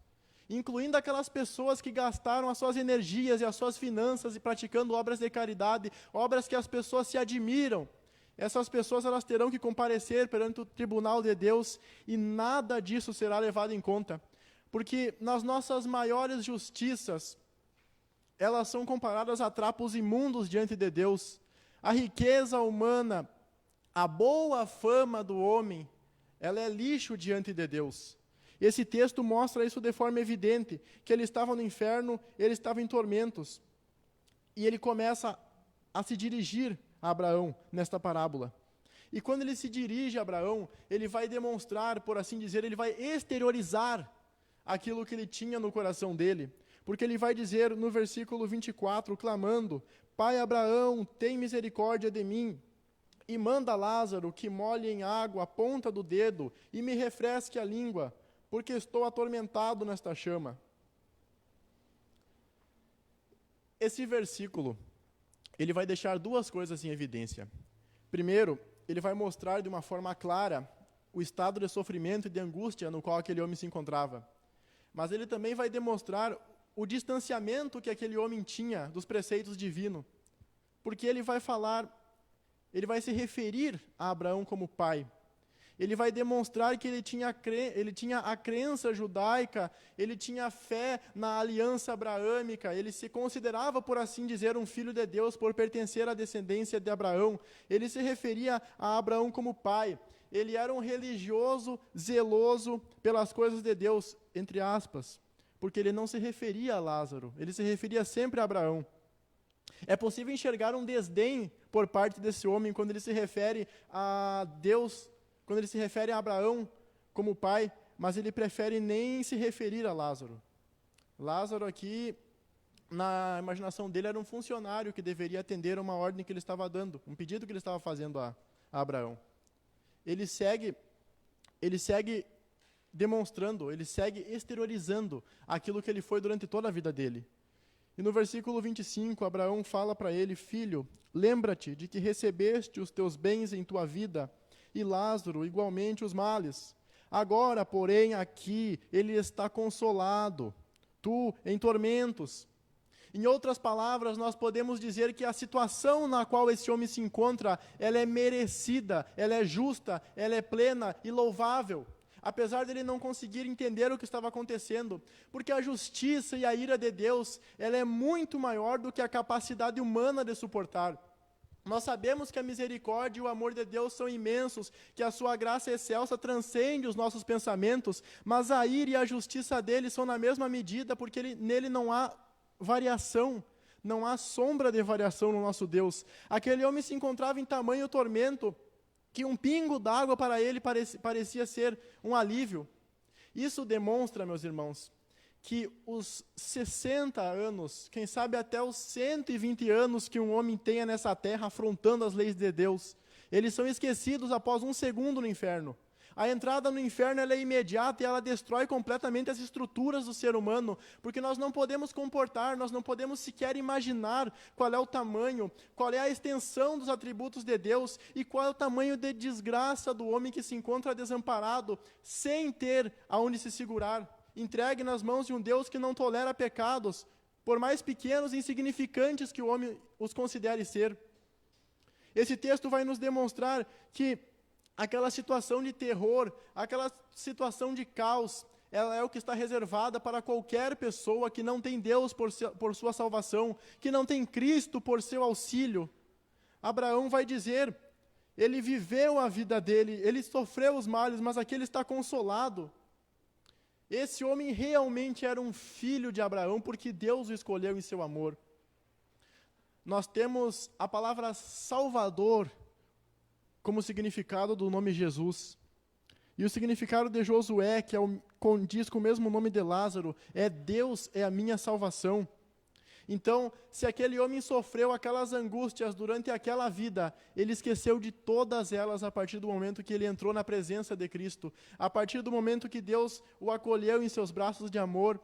incluindo aquelas pessoas que gastaram as suas energias e as suas finanças e praticando obras de caridade, obras que as pessoas se admiram, essas pessoas elas terão que comparecer perante o tribunal de Deus e nada disso será levado em conta. Porque nas nossas maiores justiças, elas são comparadas a trapos imundos diante de Deus. A riqueza humana, a boa fama do homem, ela é lixo diante de Deus. Esse texto mostra isso de forma evidente, que ele estava no inferno, ele estava em tormentos. E ele começa a se dirigir a Abraão nesta parábola. E quando ele se dirige a Abraão, ele vai demonstrar, por assim dizer, ele vai exteriorizar aquilo que ele tinha no coração dele. Porque ele vai dizer no versículo 24, clamando: Pai Abraão, tem misericórdia de mim, e manda Lázaro que molhe em água a ponta do dedo e me refresque a língua, porque estou atormentado nesta chama. Esse versículo, ele vai deixar duas coisas em evidência. Primeiro, ele vai mostrar de uma forma clara o estado de sofrimento e de angústia no qual aquele homem se encontrava. Mas ele também vai demonstrar o distanciamento que aquele homem tinha dos preceitos divinos. Porque ele vai se referir a Abraão como pai. Ele vai demonstrar que ele tinha a crença judaica, ele tinha fé na aliança abraâmica, ele se considerava, por assim dizer, um filho de Deus por pertencer à descendência de Abraão. Ele se referia a Abraão como pai. Ele era um religioso, zeloso pelas coisas de Deus, entre aspas, porque ele não se referia a Lázaro, ele se referia sempre a Abraão. É possível enxergar um desdém por parte desse homem quando ele se refere a Deus, quando ele se refere a Abraão como pai, mas ele prefere nem se referir a Lázaro. Lázaro aqui na imaginação dele, era um funcionário que deveria atender a uma ordem que ele estava dando, um pedido que ele estava fazendo a Abraão. Ele segue demonstrando, ele segue exteriorizando aquilo que ele foi durante toda a vida dele. E no versículo 25, Abraão fala para ele: filho, lembra-te de que recebeste os teus bens em tua vida, e Lázaro igualmente os males. Agora, porém, aqui ele está consolado, tu em tormentos. Em outras palavras, nós podemos dizer que a situação na qual esse homem se encontra, ela é merecida, ela é justa, ela é plena e louvável. Apesar dele não conseguir entender o que estava acontecendo, porque a justiça e a ira de Deus, ela é muito maior do que a capacidade humana de suportar. Nós sabemos que a misericórdia e o amor de Deus são imensos, que a sua graça excelsa transcende os nossos pensamentos, mas a ira e a justiça dele são na mesma medida, porque nele não há variação, não há sombra de variação no nosso Deus. Aquele homem se encontrava em tamanho tormento, que um pingo d'água para ele parecia ser um alívio. Isso demonstra, meus irmãos, que os 60 anos, quem sabe até os 120 anos que um homem tenha nessa terra afrontando as leis de Deus, eles são esquecidos após um segundo no inferno. A entrada no inferno ela é imediata e ela destrói completamente as estruturas do ser humano, porque nós não podemos comportar, nós não podemos sequer imaginar qual é o tamanho, qual é a extensão dos atributos de Deus e qual é o tamanho de desgraça do homem que se encontra desamparado, sem ter aonde se segurar, entregue nas mãos de um Deus que não tolera pecados, por mais pequenos e insignificantes que o homem os considere ser. Esse texto vai nos demonstrar que aquela situação de terror, aquela situação de caos, ela é o que está reservada para qualquer pessoa que não tem Deus por sua salvação, que não tem Cristo por seu auxílio. Abraão vai dizer, ele viveu a vida dele, ele sofreu os males, mas aqui ele está consolado. Esse homem realmente era um filho de Abraão, porque Deus o escolheu em seu amor. Nós temos a palavra Salvador como significado do nome Jesus. E o significado de Josué, que condiz com o mesmo nome de Lázaro, é Deus é a minha salvação. Então, se aquele homem sofreu aquelas angústias durante aquela vida, ele esqueceu de todas elas a partir do momento que ele entrou na presença de Cristo, a partir do momento que Deus o acolheu em seus braços de amor,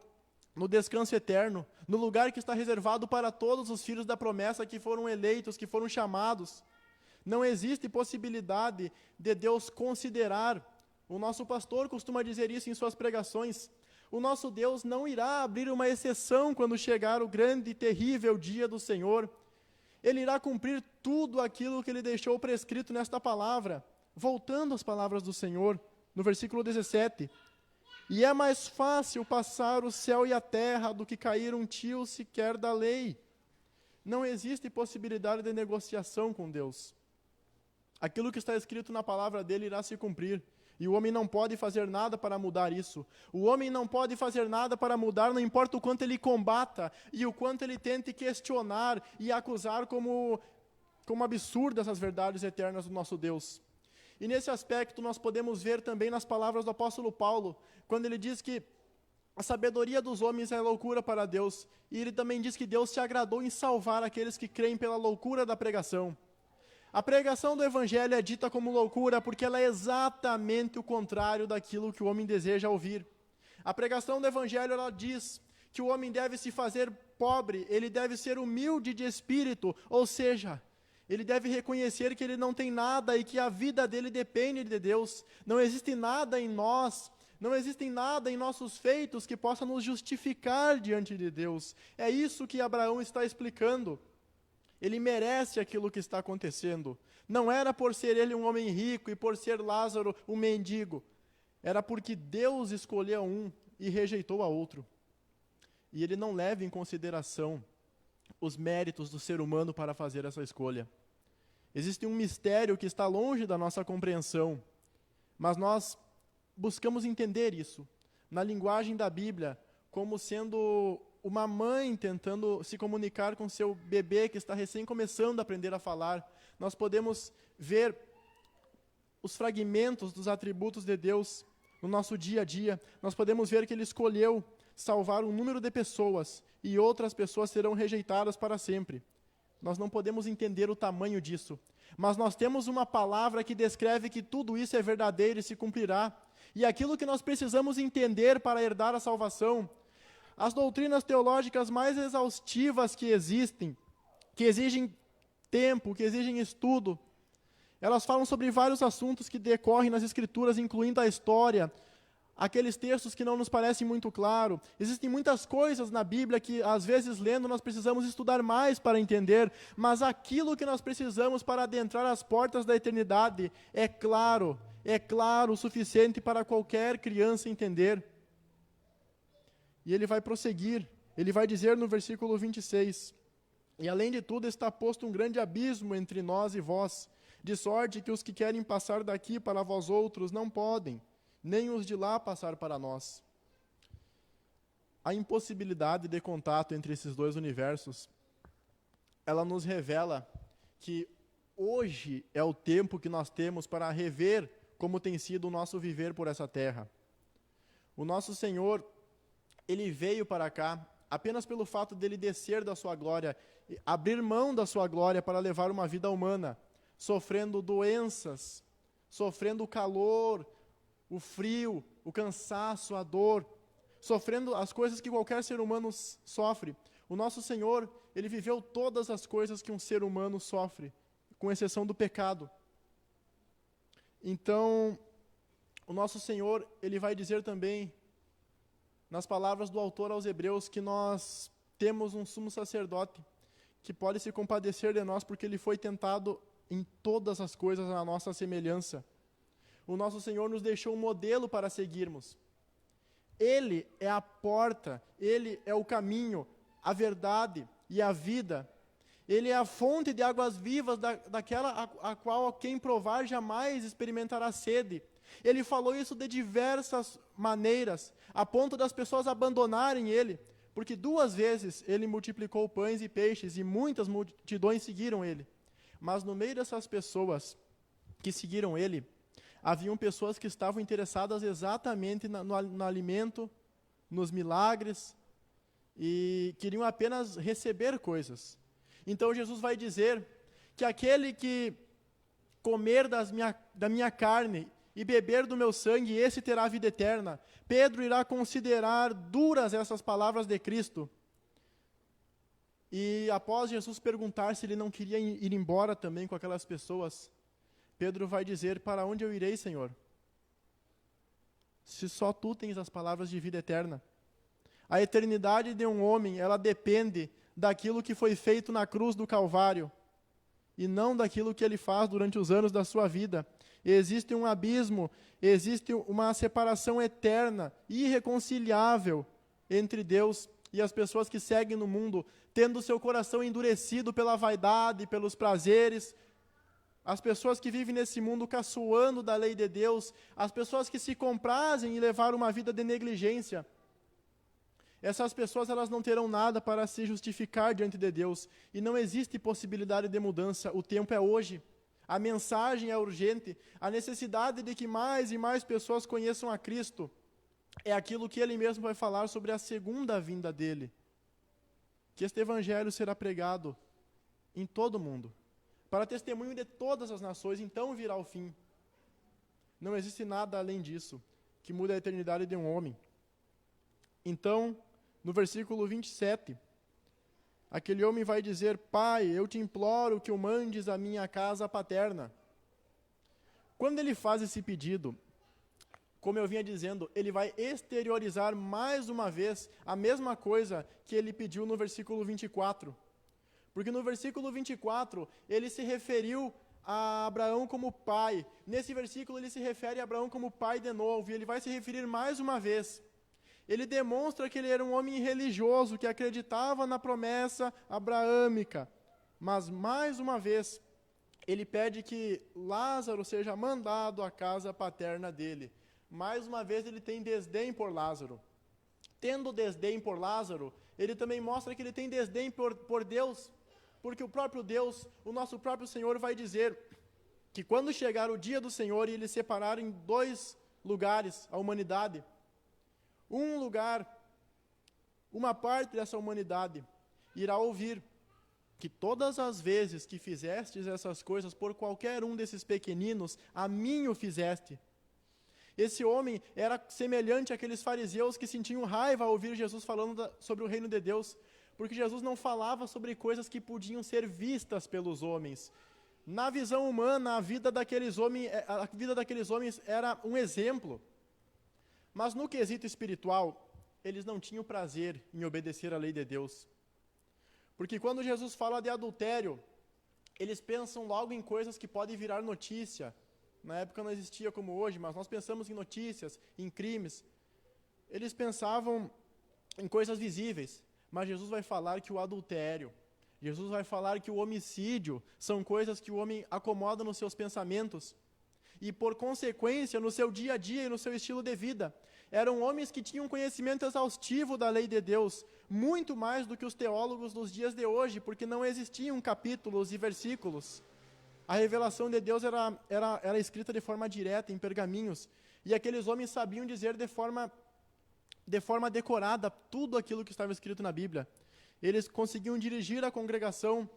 no descanso eterno, no lugar que está reservado para todos os filhos da promessa que foram eleitos, que foram chamados. Não existe possibilidade de Deus considerar. O nosso pastor costuma dizer isso em suas pregações. O nosso Deus não irá abrir uma exceção quando chegar o grande e terrível dia do Senhor. Ele irá cumprir tudo aquilo que ele deixou prescrito nesta palavra. Voltando às palavras do Senhor, no versículo 17. E é mais fácil passar o céu e a terra do que cair um tio sequer da lei. Não existe possibilidade de negociação com Deus. Aquilo que está escrito na palavra dele irá se cumprir. E o homem não pode fazer nada para mudar isso. O homem não pode fazer nada para mudar, não importa o quanto ele combata e o quanto ele tente questionar e acusar como absurdas as verdades eternas do nosso Deus. E nesse aspecto nós podemos ver também nas palavras do apóstolo Paulo, quando ele diz que a sabedoria dos homens é loucura para Deus. E ele também diz que Deus se agradou em salvar aqueles que creem pela loucura da pregação. A pregação do Evangelho é dita como loucura porque ela é exatamente o contrário daquilo que o homem deseja ouvir. A pregação do Evangelho ela diz que o homem deve se fazer pobre, ele deve ser humilde de espírito, ou seja, ele deve reconhecer que ele não tem nada e que a vida dele depende de Deus. Não existe nada em nós, não existe nada em nossos feitos que possa nos justificar diante de Deus. É isso que Abraão está explicando. Ele merece aquilo que está acontecendo. Não era por ser ele um homem rico e por ser Lázaro um mendigo. Era porque Deus escolheu um e rejeitou a outro. E ele não leva em consideração os méritos do ser humano para fazer essa escolha. Existe um mistério que está longe da nossa compreensão, mas nós buscamos entender isso na linguagem da Bíblia, como sendo uma mãe tentando se comunicar com seu bebê que está recém começando a aprender a falar. Nós podemos ver os fragmentos dos atributos de Deus no nosso dia a dia. Nós podemos ver que ele escolheu salvar um número de pessoas e outras pessoas serão rejeitadas para sempre. Nós não podemos entender o tamanho disso, mas nós temos uma palavra que descreve que tudo isso é verdadeiro e se cumprirá. E aquilo que nós precisamos entender para herdar a salvação, as doutrinas teológicas mais exaustivas que existem, que exigem tempo, que exigem estudo, elas falam sobre vários assuntos que decorrem nas Escrituras, incluindo a história, aqueles textos que não nos parecem muito claros. Existem muitas coisas na Bíblia que, às vezes, lendo, nós precisamos estudar mais para entender, mas aquilo que nós precisamos para adentrar as portas da eternidade é claro o suficiente para qualquer criança entender. E ele vai prosseguir, ele vai dizer no versículo 26, e além de tudo está posto um grande abismo entre nós e vós, de sorte que os que querem passar daqui para vós outros não podem, nem os de lá passar para nós. A impossibilidade de contato entre esses dois universos, ela nos revela que hoje é o tempo que nós temos para rever como tem sido o nosso viver por essa terra. O nosso Senhor, Ele veio para cá apenas pelo fato dele descer da sua glória, abrir mão da sua glória para levar uma vida humana, sofrendo doenças, sofrendo o calor, o frio, o cansaço, a dor, sofrendo as coisas que qualquer ser humano sofre. O nosso Senhor, Ele viveu todas as coisas que um ser humano sofre, com exceção do pecado. Então, o nosso Senhor, Ele vai dizer também, nas palavras do autor aos Hebreus, que nós temos um sumo sacerdote que pode se compadecer de nós, porque Ele foi tentado em todas as coisas à nossa semelhança. O nosso Senhor nos deixou um modelo para seguirmos. Ele é a porta, Ele é o caminho, a verdade e a vida. Ele é a fonte de águas vivas daquela a qual quem provar jamais experimentará sede. Ele falou isso de diversas maneiras, a ponto das pessoas abandonarem Ele, porque 2 vezes Ele multiplicou pães e peixes e muitas multidões seguiram Ele. Mas no meio dessas pessoas que seguiram Ele, haviam pessoas que estavam interessadas exatamente no alimento, nos milagres, e queriam apenas receber coisas. Então Jesus vai dizer que aquele que comer da minha carne e beber do meu sangue, esse terá vida eterna. Pedro irá considerar duras essas palavras de Cristo. E após Jesus perguntar se ele não queria ir embora também com aquelas pessoas, Pedro vai dizer: para onde eu irei, Senhor? Se só tu tens as palavras de vida eterna. A eternidade de um homem, ela depende daquilo que foi feito na cruz do Calvário, e não daquilo que ele faz durante os anos da sua vida. Existe um abismo, existe uma separação eterna, irreconciliável entre Deus e as pessoas que seguem no mundo, tendo seu coração endurecido pela vaidade, pelos prazeres, as pessoas que vivem nesse mundo caçoando da lei de Deus, as pessoas que se comprazem em levar uma vida de negligência. Essas pessoas, elas não terão nada para se justificar diante de Deus, e não existe possibilidade de mudança. O tempo é hoje, a mensagem é urgente, a necessidade de que mais e mais pessoas conheçam a Cristo é aquilo que Ele mesmo vai falar sobre a segunda vinda dEle, que este evangelho será pregado em todo o mundo, para testemunho de todas as nações, então virá o fim. Não existe nada além disso, que muda a eternidade de um homem. Então, no versículo 27, aquele homem vai dizer: Pai, eu te imploro que o mandes à minha casa paterna. Quando ele faz esse pedido, como eu vinha dizendo, ele vai exteriorizar mais uma vez a mesma coisa que ele pediu no versículo 24. Porque no versículo 24, ele se referiu a Abraão como pai. Nesse versículo, ele se refere a Abraão como pai de novo, e ele vai se referir mais uma vez. Ele demonstra que ele era um homem religioso, que acreditava na promessa abraâmica. Mas, mais uma vez, ele pede que Lázaro seja mandado à casa paterna dele. Mais uma vez, ele tem desdém por Lázaro. Tendo desdém por Lázaro, ele também mostra que ele tem desdém por Deus, porque o próprio Deus, o nosso próprio Senhor, vai dizer que quando chegar o dia do Senhor e ele separar em 2 lugares a humanidade, um lugar uma parte dessa humanidade irá ouvir que todas as vezes que fizestes essas coisas por qualquer um desses pequeninos, a mim o fizeste. Esse homem era semelhante àqueles fariseus que sentiam raiva ao ouvir Jesus falando sobre o reino de Deus, porque Jesus não falava sobre coisas que podiam ser vistas pelos homens. Na visão humana, a vida daqueles homens era um exemplo. Mas no quesito espiritual, eles não tinham prazer em obedecer à lei de Deus. Porque quando Jesus fala de adultério, eles pensam logo em coisas que podem virar notícia. Na época não existia como hoje, mas nós pensamos em notícias, em crimes. Eles pensavam em coisas visíveis, mas Jesus vai falar que o adultério, Jesus vai falar que o homicídio são coisas que o homem acomoda nos seus pensamentos. E por consequência, no seu dia a dia e no seu estilo de vida, eram homens que tinham conhecimento exaustivo da lei de Deus, muito mais do que os teólogos dos dias de hoje, porque não existiam capítulos e versículos. A revelação de Deus era escrita de forma direta, em pergaminhos, e aqueles homens sabiam dizer de forma decorada tudo aquilo que estava escrito na Bíblia. Eles conseguiam dirigir a congregação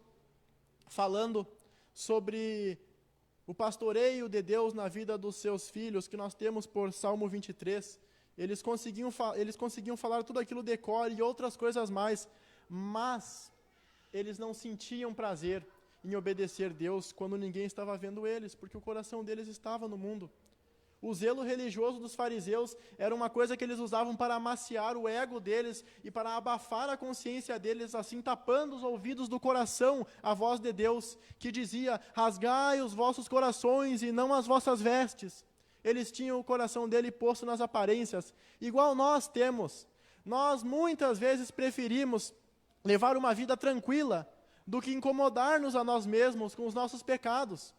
falando sobre o pastoreio de Deus na vida dos seus filhos, que nós temos por Salmo 23. Eles conseguiam falar tudo aquilo de cor e outras coisas mais, mas eles não sentiam prazer em obedecer Deus quando ninguém estava vendo eles, porque o coração deles estava no mundo. O zelo religioso dos fariseus era uma coisa que eles usavam para amaciar o ego deles e para abafar a consciência deles, assim tapando os ouvidos do coração a voz de Deus, que dizia: rasgai os vossos corações e não as vossas vestes. Eles tinham o coração dele posto nas aparências, igual nós temos. Nós muitas vezes preferimos levar uma vida tranquila do que incomodar-nos a nós mesmos com os nossos pecados.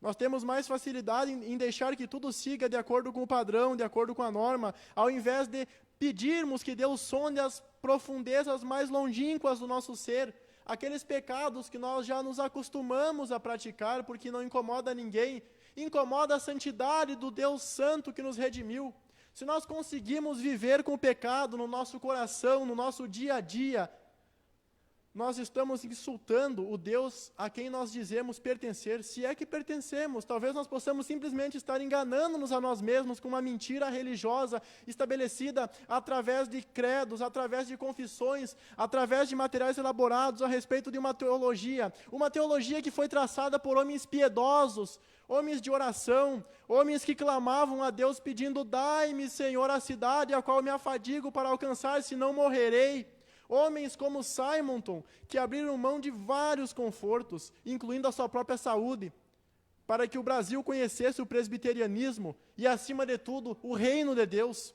Nós temos mais facilidade em deixar que tudo siga de acordo com o padrão, de acordo com a norma, ao invés de pedirmos que Deus sonde as profundezas mais longínquas do nosso ser, aqueles pecados que nós já nos acostumamos a praticar porque não incomoda ninguém, incomoda a santidade do Deus Santo que nos redimiu. Se nós conseguimos viver com o pecado no nosso coração, no nosso dia a dia, nós estamos insultando o Deus a quem nós dizemos pertencer, se é que pertencemos. Talvez nós possamos simplesmente estar enganando-nos a nós mesmos com uma mentira religiosa estabelecida através de credos, através de confissões, através de materiais elaborados a respeito de uma teologia que foi traçada por homens piedosos, homens de oração, homens que clamavam a Deus pedindo: dai-me, Senhor, a cidade a qual me afadigo para alcançar, senão morrerei. Homens como Simonton, que abriram mão de vários confortos, incluindo a sua própria saúde, para que o Brasil conhecesse o presbiterianismo e, acima de tudo, o reino de Deus.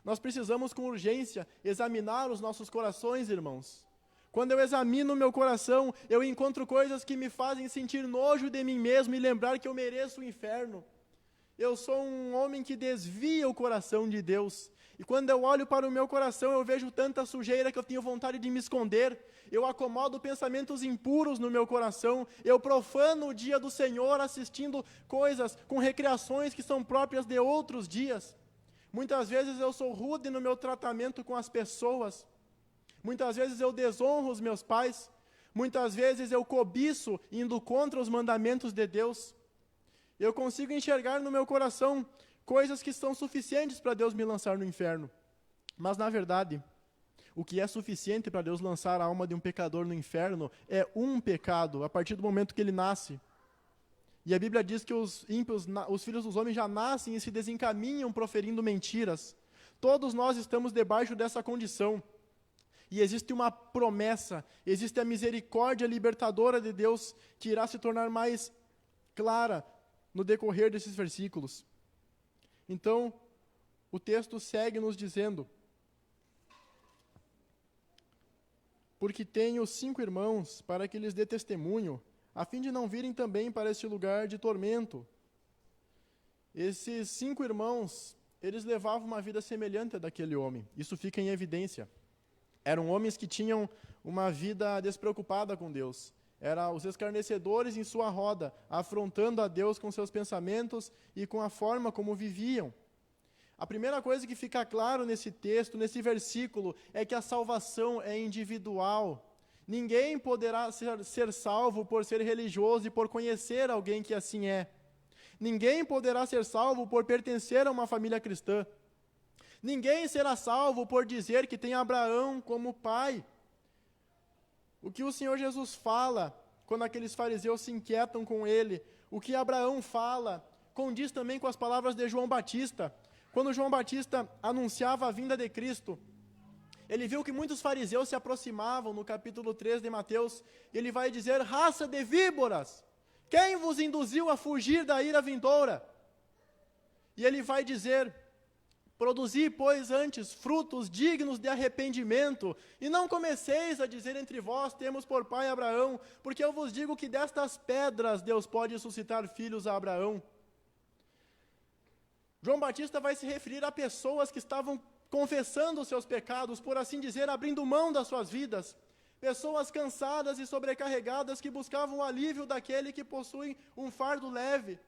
Nós precisamos, com urgência, examinar os nossos corações, irmãos. Quando eu examino o meu coração, eu encontro coisas que me fazem sentir nojo de mim mesmo e lembrar que eu mereço o inferno. Eu sou um homem que desvia o coração de Deus. E quando eu olho para o meu coração, eu vejo tanta sujeira que eu tenho vontade de me esconder. Eu acomodo pensamentos impuros no meu coração. Eu profano o dia do Senhor assistindo coisas com recreações que são próprias de outros dias. Muitas vezes eu sou rude no meu tratamento com as pessoas. Muitas vezes eu desonro os meus pais. Muitas vezes eu cobiço indo contra os mandamentos de Deus. Eu consigo enxergar no meu coração coisas que são suficientes para Deus me lançar no inferno. Mas, na verdade, o que é suficiente para Deus lançar a alma de um pecador no inferno é um pecado, a partir do momento que ele nasce. E a Bíblia diz que os ímpios, os filhos dos homens já nascem e se desencaminham proferindo mentiras. Todos nós estamos debaixo dessa condição. E existe uma promessa, existe a misericórdia libertadora de Deus que irá se tornar mais clara no decorrer desses versículos. Então, o texto segue nos dizendo: porque tenho 5 irmãos para que lhes dê testemunho, a fim de não virem também para este lugar de tormento. Esses 5 irmãos, eles levavam uma vida semelhante à daquele homem. Isso fica em evidência. Eram homens que tinham uma vida despreocupada com Deus. Eram os escarnecedores em sua roda, afrontando a Deus com seus pensamentos e com a forma como viviam. A primeira coisa que fica claro nesse texto, nesse versículo, é que a salvação é individual. Ninguém poderá ser salvo por ser religioso e por conhecer alguém que assim é. Ninguém poderá ser salvo por pertencer a uma família cristã. Ninguém será salvo por dizer que tem Abraão como pai. O que o Senhor Jesus fala, quando aqueles fariseus se inquietam com ele, o que Abraão fala, condiz também com as palavras de João Batista. Quando João Batista anunciava a vinda de Cristo, ele viu que muitos fariseus se aproximavam, no capítulo 3 de Mateus, e ele vai dizer: raça de víboras, quem vos induziu a fugir da ira vindoura? E ele vai dizer: produzi, pois, antes frutos dignos de arrependimento, e não comeceis a dizer entre vós, temos por pai Abraão, porque eu vos digo que destas pedras Deus pode suscitar filhos a Abraão. João Batista vai se referir a pessoas que estavam confessando os seus pecados, por assim dizer, abrindo mão das suas vidas. Pessoas cansadas e sobrecarregadas que buscavam o alívio daquele que possui um fardo leve.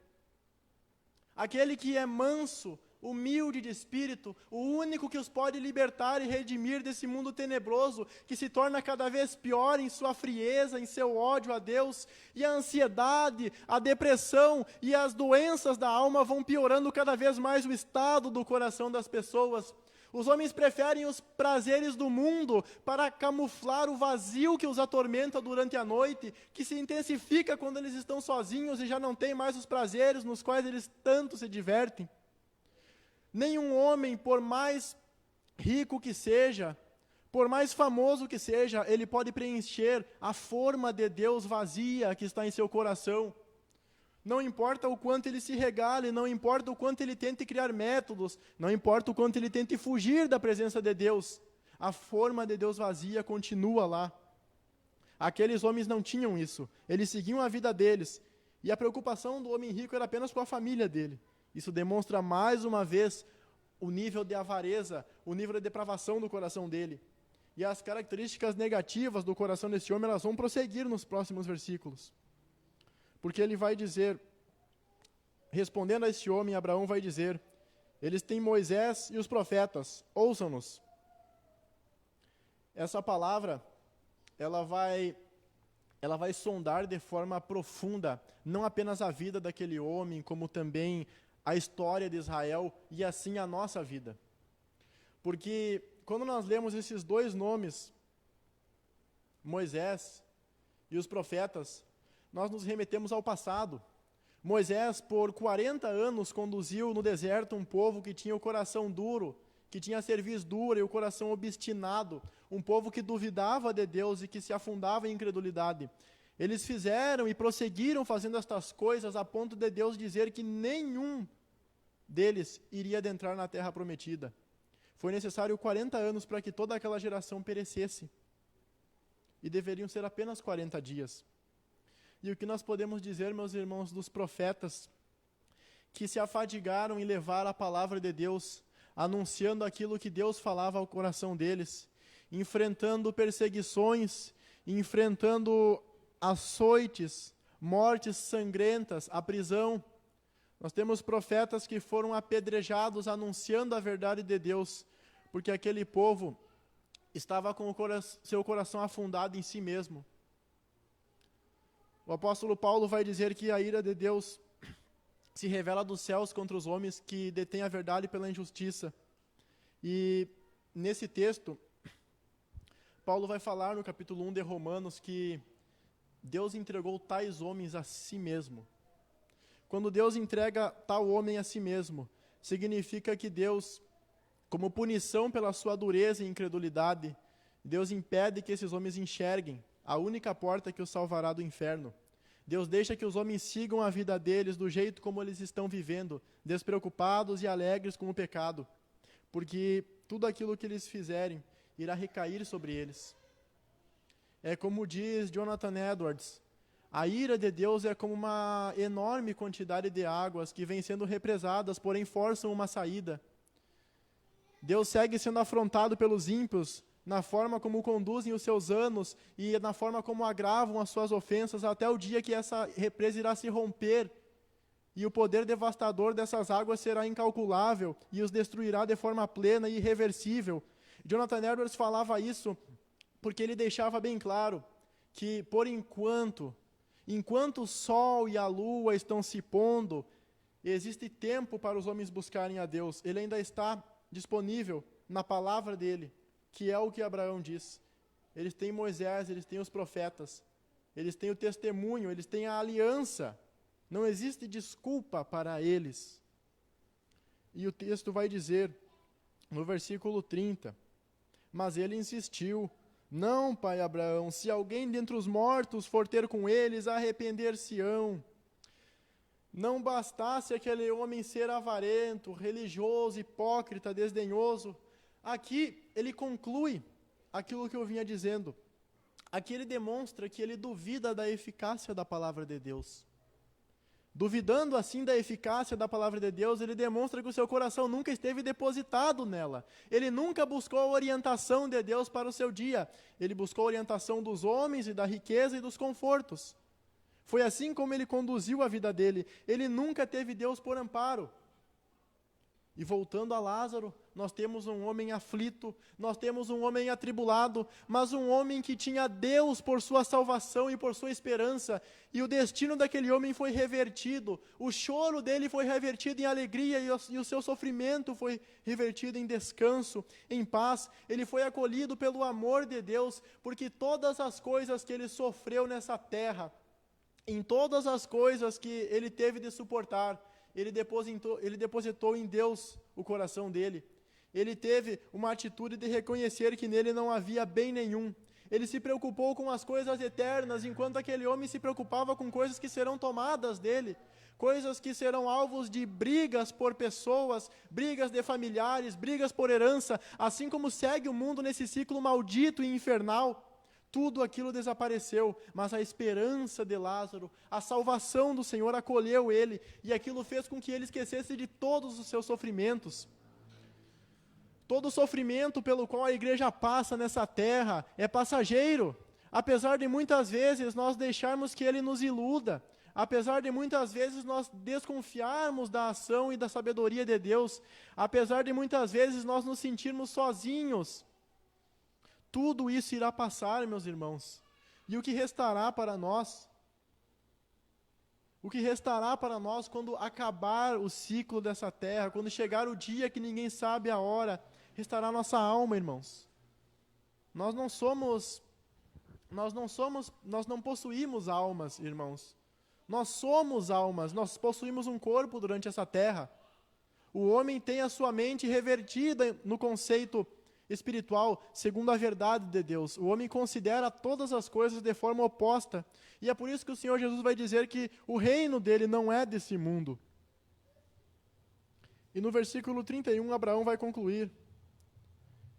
Aquele que é manso, humilde de espírito, o único que os pode libertar e redimir desse mundo tenebroso, que se torna cada vez pior em sua frieza, em seu ódio a Deus, e a ansiedade, a depressão e as doenças da alma vão piorando cada vez mais o estado do coração das pessoas. Os homens preferem os prazeres do mundo para camuflar o vazio que os atormenta durante a noite, que se intensifica quando eles estão sozinhos e já não têm mais os prazeres nos quais eles tanto se divertem. Nenhum homem, por mais rico que seja, por mais famoso que seja, ele pode preencher a forma de Deus vazia que está em seu coração. Não importa o quanto ele se regale, não importa o quanto ele tente criar métodos, não importa o quanto ele tente fugir da presença de Deus, a forma de Deus vazia continua lá. Aqueles homens não tinham isso, eles seguiam a vida deles, e a preocupação do homem rico era apenas com a família dele. Isso demonstra mais uma vez o nível de avareza, o nível de depravação do coração dele. E as características negativas do coração desse homem, elas vão prosseguir nos próximos versículos. Porque ele vai dizer, respondendo a esse homem, Abraão vai dizer: eles têm Moisés e os profetas, ouçam-nos. Essa palavra, ela vai sondar de forma profunda, não apenas a vida daquele homem, como também a história de Israel e assim a nossa vida. Porque quando nós lemos esses dois nomes, Moisés e os profetas, nós nos remetemos ao passado. Moisés, por 40 anos, conduziu no deserto um povo que tinha o coração duro, que tinha a cerviz dura e o coração obstinado, um povo que duvidava de Deus e que se afundava em incredulidade. Eles fizeram e prosseguiram fazendo estas coisas a ponto de Deus dizer que nenhum deles iria adentrar na terra prometida. Foi necessário 40 anos para que toda aquela geração perecesse. E deveriam ser apenas 40 dias. E o que nós podemos dizer, meus irmãos, dos profetas que se afadigaram em levar a palavra de Deus, anunciando aquilo que Deus falava ao coração deles, enfrentando perseguições, enfrentando açoites, mortes sangrentas, a prisão. Nós temos profetas que foram apedrejados anunciando a verdade de Deus, porque aquele povo estava com seu coração afundado em si mesmo. O apóstolo Paulo vai dizer que a ira de Deus se revela dos céus contra os homens que detêm a verdade pela injustiça. E nesse texto, Paulo vai falar no capítulo 1 de Romanos que Deus entregou tais homens a si mesmo. Quando Deus entrega tal homem a si mesmo, significa que Deus, como punição pela sua dureza e incredulidade, Deus impede que esses homens enxerguem a única porta que os salvará do inferno. Deus deixa que os homens sigam a vida deles do jeito como eles estão vivendo, despreocupados e alegres com o pecado, porque tudo aquilo que eles fizerem irá recair sobre eles. É como diz Jonathan Edwards, a ira de Deus é como uma enorme quantidade de águas que vêm sendo represadas, porém forçam uma saída. Deus segue sendo afrontado pelos ímpios, na forma como conduzem os seus anos e na forma como agravam as suas ofensas, até o dia que essa represa irá se romper e o poder devastador dessas águas será incalculável e os destruirá de forma plena e irreversível. Jonathan Edwards falava isso porque ele deixava bem claro que, por enquanto o sol e a lua estão se pondo, existe tempo para os homens buscarem a Deus. Ele ainda está disponível na palavra dele, que é o que Abraão diz. Eles têm Moisés, eles têm os profetas, eles têm o testemunho, eles têm a aliança. Não existe desculpa para eles. E o texto vai dizer, no versículo 30, mas ele insistiu: não, pai Abraão, se alguém dentre os mortos for ter com eles, arrepender-se-ão. Não bastasse aquele homem ser avarento, religioso, hipócrita, desdenhoso. Aqui ele conclui aquilo que eu vinha dizendo. Aqui ele demonstra que ele duvida da eficácia da palavra de Deus. Duvidando assim da eficácia da palavra de Deus, ele demonstra que o seu coração nunca esteve depositado nela. Ele nunca buscou a orientação de Deus para o seu dia. Ele buscou a orientação dos homens e da riqueza e dos confortos. Foi assim como ele conduziu a vida dele. Ele nunca teve Deus por amparo. E voltando a Lázaro, nós temos um homem aflito, nós temos um homem atribulado, mas um homem que tinha Deus por sua salvação e por sua esperança, e o destino daquele homem foi revertido, o choro dele foi revertido em alegria, e o seu sofrimento foi revertido em descanso, em paz. Ele foi acolhido pelo amor de Deus, porque todas as coisas que ele sofreu nessa terra, em todas as coisas que ele teve de suportar, ele depositou em Deus o coração dele. Ele teve uma atitude de reconhecer que nele não havia bem nenhum. Ele se preocupou com as coisas eternas, enquanto aquele homem se preocupava com coisas que serão tomadas dele, coisas que serão alvos de brigas por pessoas, brigas de familiares, brigas por herança, assim como segue o mundo nesse ciclo maldito e infernal. Tudo aquilo desapareceu, mas a esperança de Lázaro, a salvação do Senhor acolheu ele, e aquilo fez com que ele esquecesse de todos os seus sofrimentos. Todo o sofrimento pelo qual a igreja passa nessa terra é passageiro, apesar de muitas vezes nós deixarmos que ele nos iluda, apesar de muitas vezes nós desconfiarmos da ação e da sabedoria de Deus, apesar de muitas vezes nós nos sentirmos sozinhos. Tudo isso irá passar, meus irmãos. E o que restará para nós? O que restará para nós quando acabar o ciclo dessa terra, quando chegar o dia que ninguém sabe a hora, restará a nossa alma, irmãos. Nós não possuímos almas, irmãos. Nós somos almas, nós possuímos um corpo durante essa terra. O homem tem a sua mente revertida no conceito espiritual, segundo a verdade de Deus. O homem considera todas as coisas de forma oposta, e é por isso que o Senhor Jesus vai dizer que o reino dele não é desse mundo. E no versículo 31, Abraão vai concluir: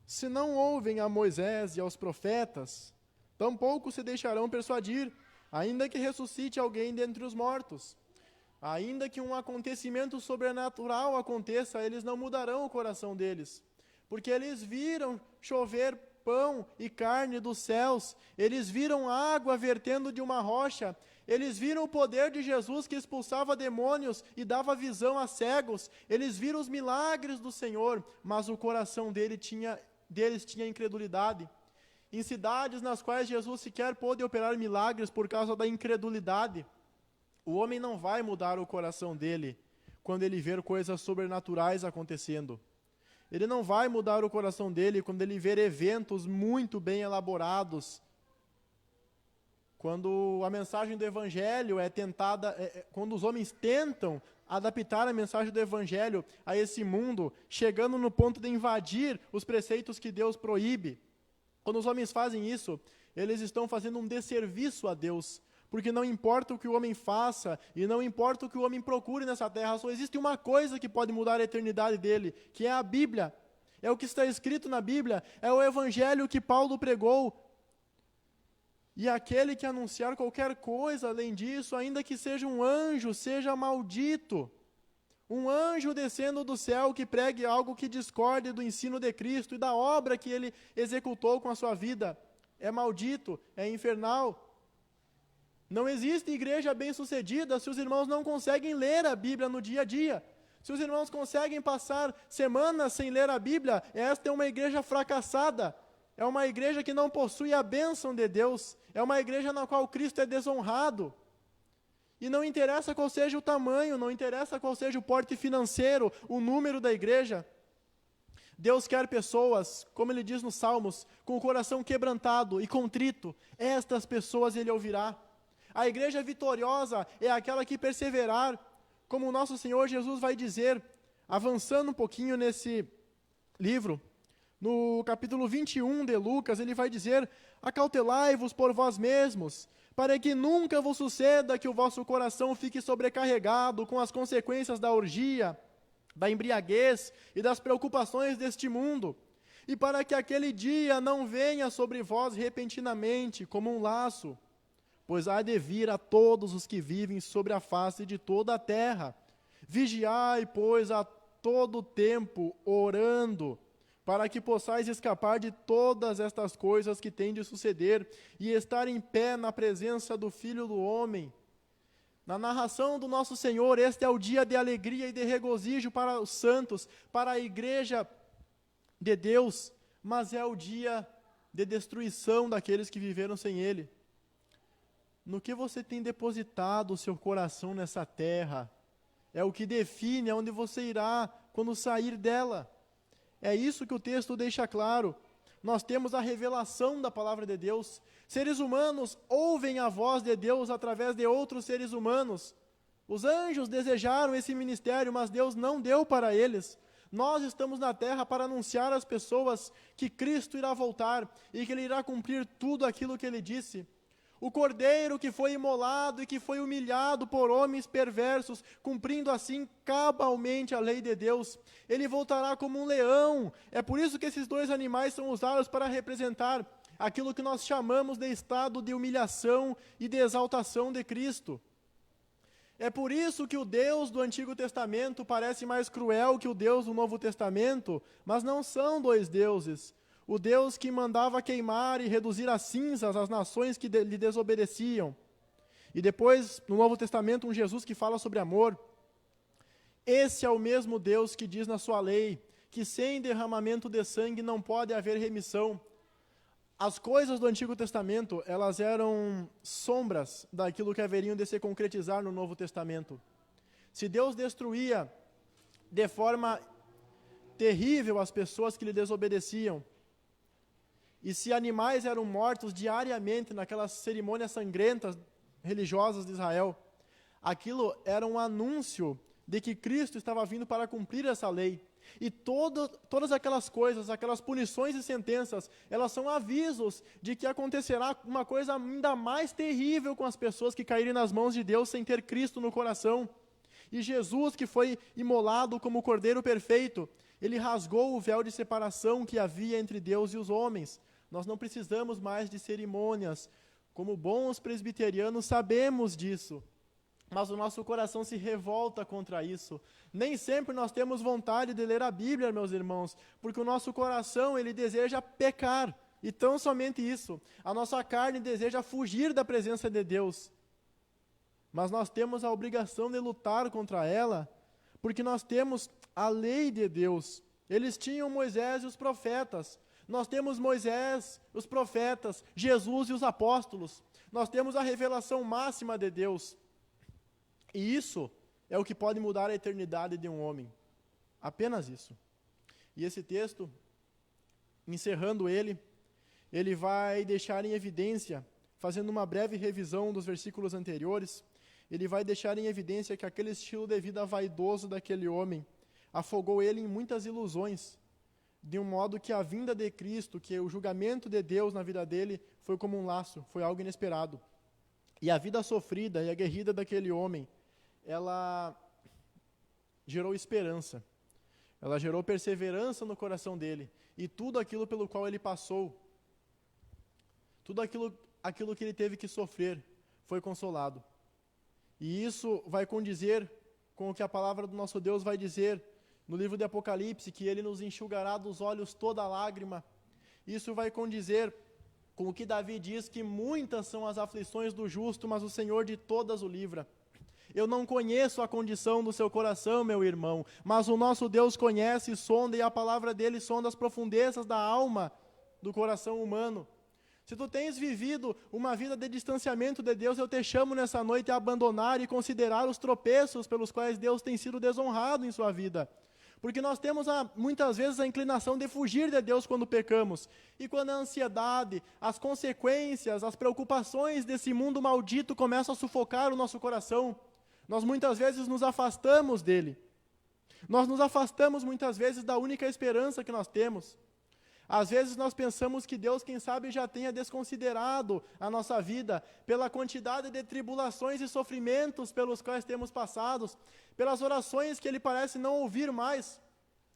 se não ouvem a Moisés e aos profetas, tampouco se deixarão persuadir, ainda que ressuscite alguém dentre os mortos. Ainda que um acontecimento sobrenatural aconteça, eles não mudarão o coração deles. Porque eles viram chover pão e carne dos céus, eles viram água vertendo de uma rocha, eles viram o poder de Jesus que expulsava demônios e dava visão a cegos, eles viram os milagres do Senhor, mas o coração deles tinha incredulidade. Em cidades nas quais Jesus sequer pôde operar milagres por causa da incredulidade, o homem não vai mudar o coração dele quando ele ver coisas sobrenaturais acontecendo. Ele não vai mudar o coração dele quando ele ver eventos muito bem elaborados. Quando a mensagem do Evangelho é tentada, quando os homens tentam adaptar a mensagem do Evangelho a esse mundo, chegando no ponto de invadir os preceitos que Deus proíbe. Quando os homens fazem isso, eles estão fazendo um desserviço a Deus. Porque não importa o que o homem faça, e não importa o que o homem procure nessa terra, só existe uma coisa que pode mudar a eternidade dele, que é a Bíblia. É o que está escrito na Bíblia, é o Evangelho que Paulo pregou. E aquele que anunciar qualquer coisa além disso, ainda que seja um anjo, seja maldito. Um anjo descendo do céu que pregue algo que discorde do ensino de Cristo e da obra que ele executou com a sua vida, é maldito, é infernal. Não existe igreja bem-sucedida se os irmãos não conseguem ler a Bíblia no dia a dia. Se os irmãos conseguem passar semanas sem ler a Bíblia, esta é uma igreja fracassada. É uma igreja que não possui a bênção de Deus. É uma igreja na qual Cristo é desonrado. E não interessa qual seja o tamanho, não interessa qual seja o porte financeiro, o número da igreja. Deus quer pessoas, como Ele diz nos Salmos, com o coração quebrantado e contrito. Estas pessoas Ele ouvirá. A igreja vitoriosa é aquela que perseverar, como o nosso Senhor Jesus vai dizer, avançando um pouquinho nesse livro, no capítulo 21 de Lucas, ele vai dizer: acautelai-vos por vós mesmos, para que nunca vos suceda que o vosso coração fique sobrecarregado com as consequências da orgia, da embriaguez e das preocupações deste mundo, e para que aquele dia não venha sobre vós repentinamente, como um laço, pois há de vir a todos os que vivem sobre a face de toda a terra. Vigiai, pois, a todo tempo, orando, para que possais escapar de todas estas coisas que têm de suceder e estar em pé na presença do Filho do Homem. Na narração do nosso Senhor, este é o dia de alegria e de regozijo para os santos, para a igreja de Deus, mas é o dia de destruição daqueles que viveram sem Ele. No que você tem depositado o seu coração nessa terra, é o que define aonde você irá quando sair dela. É isso que o texto deixa claro. Nós temos a revelação da palavra de Deus. Seres humanos ouvem a voz de Deus através de outros seres humanos. Os anjos desejaram esse ministério, mas Deus não deu para eles. Nós estamos na terra para anunciar às pessoas que Cristo irá voltar e que Ele irá cumprir tudo aquilo que Ele disse. O cordeiro que foi imolado e que foi humilhado por homens perversos, cumprindo assim cabalmente a lei de Deus, ele voltará como um leão. É por isso que esses dois animais são usados para representar aquilo que nós chamamos de estado de humilhação e de exaltação de Cristo. É por isso que o Deus do Antigo Testamento parece mais cruel que o Deus do Novo Testamento, mas não são dois deuses. O Deus que mandava queimar e reduzir a cinzas as nações que lhe desobedeciam. E depois, no Novo Testamento, um Jesus que fala sobre amor. Esse é o mesmo Deus que diz na sua lei que sem derramamento de sangue não pode haver remissão. As coisas do Antigo Testamento, elas eram sombras daquilo que haveriam de se concretizar no Novo Testamento. Se Deus destruía de forma terrível as pessoas que lhe desobedeciam, e se animais eram mortos diariamente naquelas cerimônias sangrentas religiosas de Israel, aquilo era um anúncio de que Cristo estava vindo para cumprir essa lei. E todas aquelas coisas, aquelas punições e sentenças, elas são avisos de que acontecerá uma coisa ainda mais terrível com as pessoas que caírem nas mãos de Deus sem ter Cristo no coração. E Jesus, que foi imolado como o Cordeiro perfeito, ele rasgou o véu de separação que havia entre Deus e os homens. Nós não precisamos mais de cerimônias. Como bons presbiterianos sabemos disso. Mas o nosso coração se revolta contra isso. Nem sempre nós temos vontade de ler a Bíblia, meus irmãos, porque o nosso coração, ele deseja pecar. E tão somente isso. A nossa carne deseja fugir da presença de Deus. Mas nós temos a obrigação de lutar contra ela, porque nós temos a lei de Deus. Eles tinham Moisés e os profetas. Nós temos Moisés, os profetas, Jesus e os apóstolos. Nós temos a revelação máxima de Deus. E isso é o que pode mudar a eternidade de um homem. Apenas isso. E esse texto, encerrando ele vai deixar em evidência, fazendo uma breve revisão dos versículos anteriores, ele vai deixar em evidência que aquele estilo de vida vaidoso daquele homem afogou ele em muitas ilusões, de um modo que a vinda de Cristo, que o julgamento de Deus na vida dele foi como um laço, foi algo inesperado. E a vida sofrida e aguerrida daquele homem, ela gerou esperança, ela gerou perseverança no coração dele, e tudo aquilo pelo qual ele passou, tudo aquilo que ele teve que sofrer, foi consolado. E isso vai condizer com o que a palavra do nosso Deus vai dizer no livro de Apocalipse, que ele nos enxugará dos olhos toda lágrima. Isso vai condizer com o que Davi diz que muitas são as aflições do justo, mas o Senhor de todas o livra. Eu não conheço a condição do seu coração, meu irmão, mas o nosso Deus conhece e sonda, e a palavra dele sonda as profundezas da alma do coração humano. Se tu tens vivido uma vida de distanciamento de Deus, eu te chamo nessa noite a abandonar e considerar os tropeços pelos quais Deus tem sido desonrado em sua vida. Porque nós temos muitas vezes a inclinação de fugir de Deus quando pecamos. E quando a ansiedade, as consequências, as preocupações desse mundo maldito começam a sufocar o nosso coração, nós muitas vezes nos afastamos dele. Nós nos afastamos muitas vezes da única esperança que nós temos. Às vezes nós pensamos que Deus, quem sabe, já tenha desconsiderado a nossa vida pela quantidade de tribulações e sofrimentos pelos quais temos passados, pelas orações que Ele parece não ouvir mais.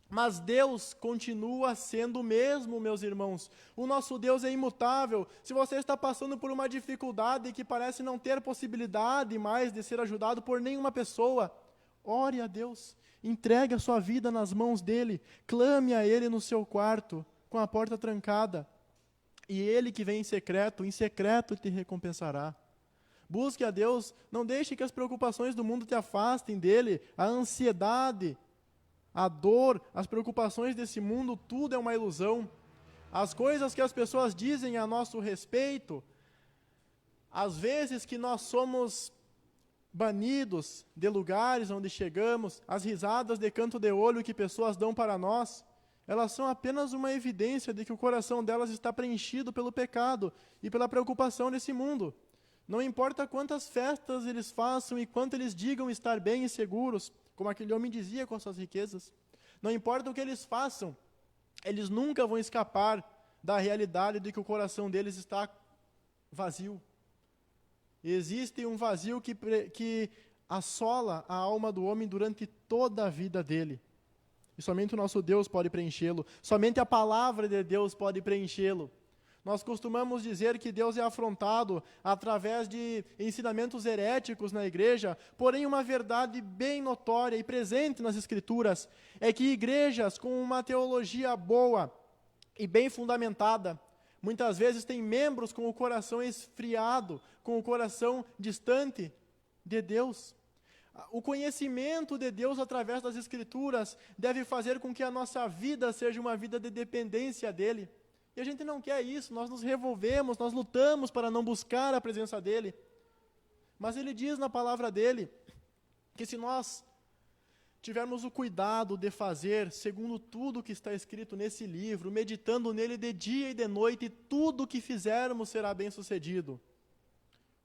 Mas Deus continua sendo o mesmo, meus irmãos. O nosso Deus é imutável. Se você está passando por uma dificuldade que parece não ter possibilidade mais de ser ajudado por nenhuma pessoa, ore a Deus, entregue a sua vida nas mãos dEle, clame a Ele no seu quarto, com a porta trancada, e Ele que vem em secreto te recompensará. Busque a Deus, não deixe que as preocupações do mundo te afastem dEle, a ansiedade, a dor, as preocupações desse mundo, tudo é uma ilusão. As coisas que as pessoas dizem a nosso respeito, às vezes que nós somos banidos de lugares onde chegamos, as risadas de canto de olho que pessoas dão para nós, elas são apenas uma evidência de que o coração delas está preenchido pelo pecado e pela preocupação desse mundo. Não importa quantas festas eles façam e quanto eles digam estar bem e seguros, como aquele homem dizia com as suas riquezas. Não importa o que eles façam, eles nunca vão escapar da realidade de que o coração deles está vazio. Existe um vazio que assola a alma do homem durante toda a vida dele. E somente o nosso Deus pode preenchê-lo. Somente a palavra de Deus pode preenchê-lo. Nós costumamos dizer que Deus é afrontado através de ensinamentos heréticos na igreja, porém uma verdade bem notória e presente nas Escrituras é que igrejas com uma teologia boa e bem fundamentada, muitas vezes têm membros com o coração esfriado, com o coração distante de Deus. O conhecimento de Deus através das Escrituras deve fazer com que a nossa vida seja uma vida de dependência dEle. E a gente não quer isso, nós nos revolvemos, nós lutamos para não buscar a presença dEle. Mas Ele diz na palavra dEle, que se nós tivermos o cuidado de fazer segundo tudo que está escrito nesse livro, meditando nele de dia e de noite, tudo o que fizermos será bem sucedido.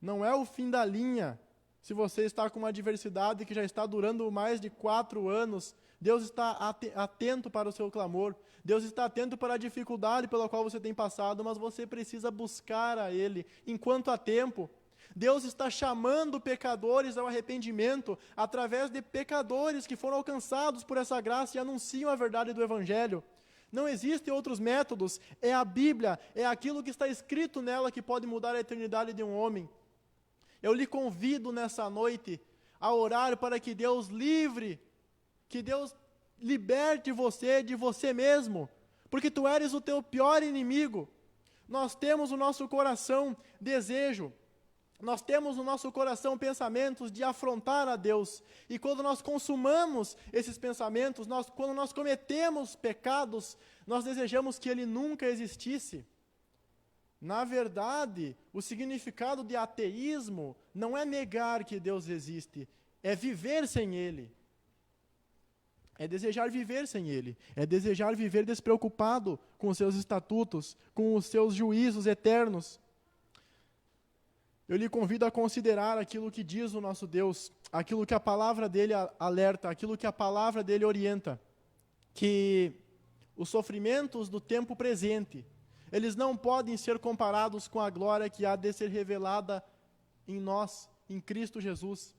Não é o fim da linha. Se você está com uma adversidade que já está durando mais de 4 anos, Deus está atento para o seu clamor. Deus está atento para a dificuldade pela qual você tem passado, mas você precisa buscar a Ele enquanto há tempo. Deus está chamando pecadores ao arrependimento através de pecadores que foram alcançados por essa graça e anunciam a verdade do Evangelho. Não existem outros métodos. É a Bíblia, é aquilo que está escrito nela que pode mudar a eternidade de um homem. Eu lhe convido nessa noite a orar para que Deus livre, que Deus liberte você de você mesmo, porque tu eres o teu pior inimigo. Nós temos no nosso coração desejo, nós temos no nosso coração pensamentos de afrontar a Deus, e quando nós consumamos esses pensamentos, quando nós cometemos pecados, nós desejamos que Ele nunca existisse. Na verdade, o significado de ateísmo não é negar que Deus existe, é viver sem Ele. É desejar viver sem Ele, é desejar viver despreocupado com os seus estatutos, com os seus juízos eternos. Eu lhe convido a considerar aquilo que diz o nosso Deus, aquilo que a palavra dEle alerta, aquilo que a palavra dEle orienta, que os sofrimentos do tempo presente, eles não podem ser comparados com a glória que há de ser revelada em nós, em Cristo Jesus.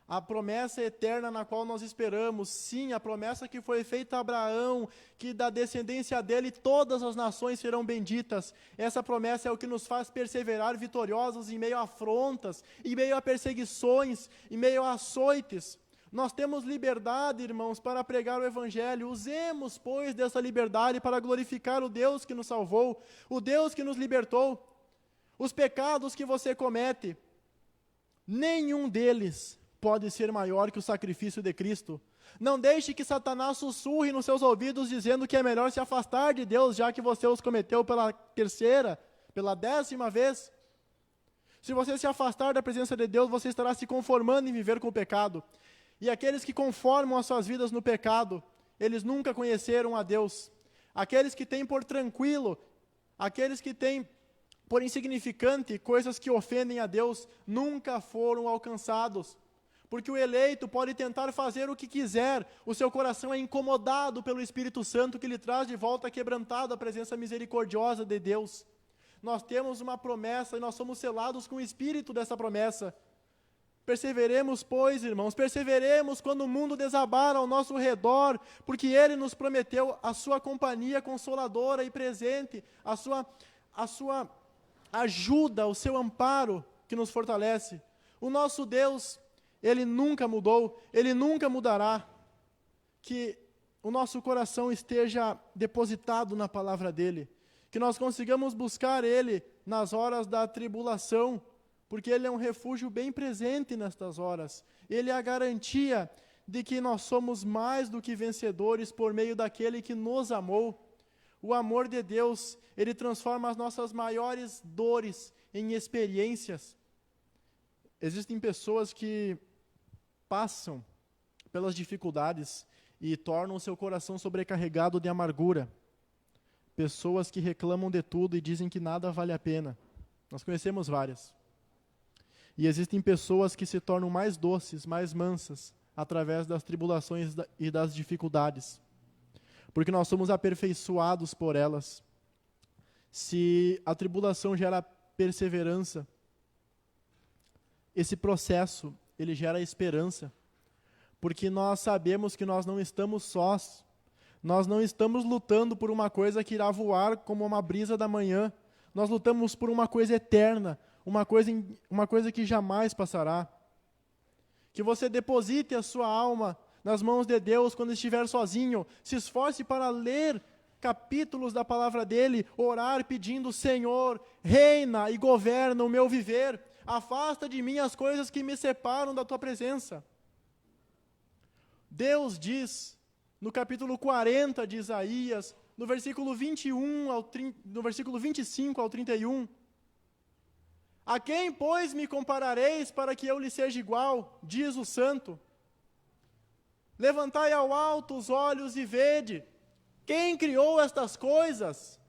A promessa eterna na qual nós esperamos, sim, a promessa que foi feita a Abraão, que da descendência dele todas as nações serão benditas. Essa promessa é o que nos faz perseverar vitoriosos em meio a afrontas, em meio a perseguições, em meio a açoites. Nós temos liberdade, irmãos, para pregar o Evangelho. Usemos, pois, dessa liberdade para glorificar o Deus que nos salvou, o Deus que nos libertou. Os pecados que você comete, nenhum deles pode ser maior que o sacrifício de Cristo. Não deixe que Satanás sussurre nos seus ouvidos dizendo que é melhor se afastar de Deus, já que você os cometeu pela 3ª, pela 10ª vez. Se você se afastar da presença de Deus, você estará se conformando em viver com o pecado. E aqueles que conformam as suas vidas no pecado, eles nunca conheceram a Deus. Aqueles que têm por tranquilo, aqueles que têm por insignificante coisas que ofendem a Deus, nunca foram alcançados. Porque o eleito pode tentar fazer o que quiser, o seu coração é incomodado pelo Espírito Santo que lhe traz de volta quebrantado a presença misericordiosa de Deus. Nós temos uma promessa e nós somos selados com o Espírito dessa promessa. Perseveremos, pois, irmãos, perseveremos quando o mundo desabar ao nosso redor, porque Ele nos prometeu a sua companhia consoladora e presente, a sua ajuda, o seu amparo que nos fortalece. O nosso Deus, Ele nunca mudou, Ele nunca mudará. Que o nosso coração esteja depositado na palavra dEle, que nós consigamos buscar Ele nas horas da tribulação, porque Ele é um refúgio bem presente nestas horas. Ele é a garantia de que nós somos mais do que vencedores por meio daquele que nos amou. O amor de Deus, Ele transforma as nossas maiores dores em experiências. Existem pessoas que passam pelas dificuldades e tornam o seu coração sobrecarregado de amargura. Pessoas que reclamam de tudo e dizem que nada vale a pena. Nós conhecemos várias. E existem pessoas que se tornam mais doces, mais mansas, através das tribulações e das dificuldades. Porque nós somos aperfeiçoados por elas. Se a tribulação gera perseverança, esse processo, ele gera esperança. Porque nós sabemos que nós não estamos sós. Nós não estamos lutando por uma coisa que irá voar como uma brisa da manhã. Nós lutamos por uma coisa eterna, uma coisa que jamais passará. Que você deposite a sua alma nas mãos de Deus quando estiver sozinho. Se esforce para ler capítulos da palavra dele, orar pedindo: Senhor, reina e governa o meu viver. Afasta de mim as coisas que me separam da tua presença. Deus diz, no capítulo 40 de Isaías, no versículo 25 ao 31, a quem, pois, me comparareis para que eu lhe seja igual, diz o Santo. Levantai ao alto os olhos e vede, quem criou estas coisas?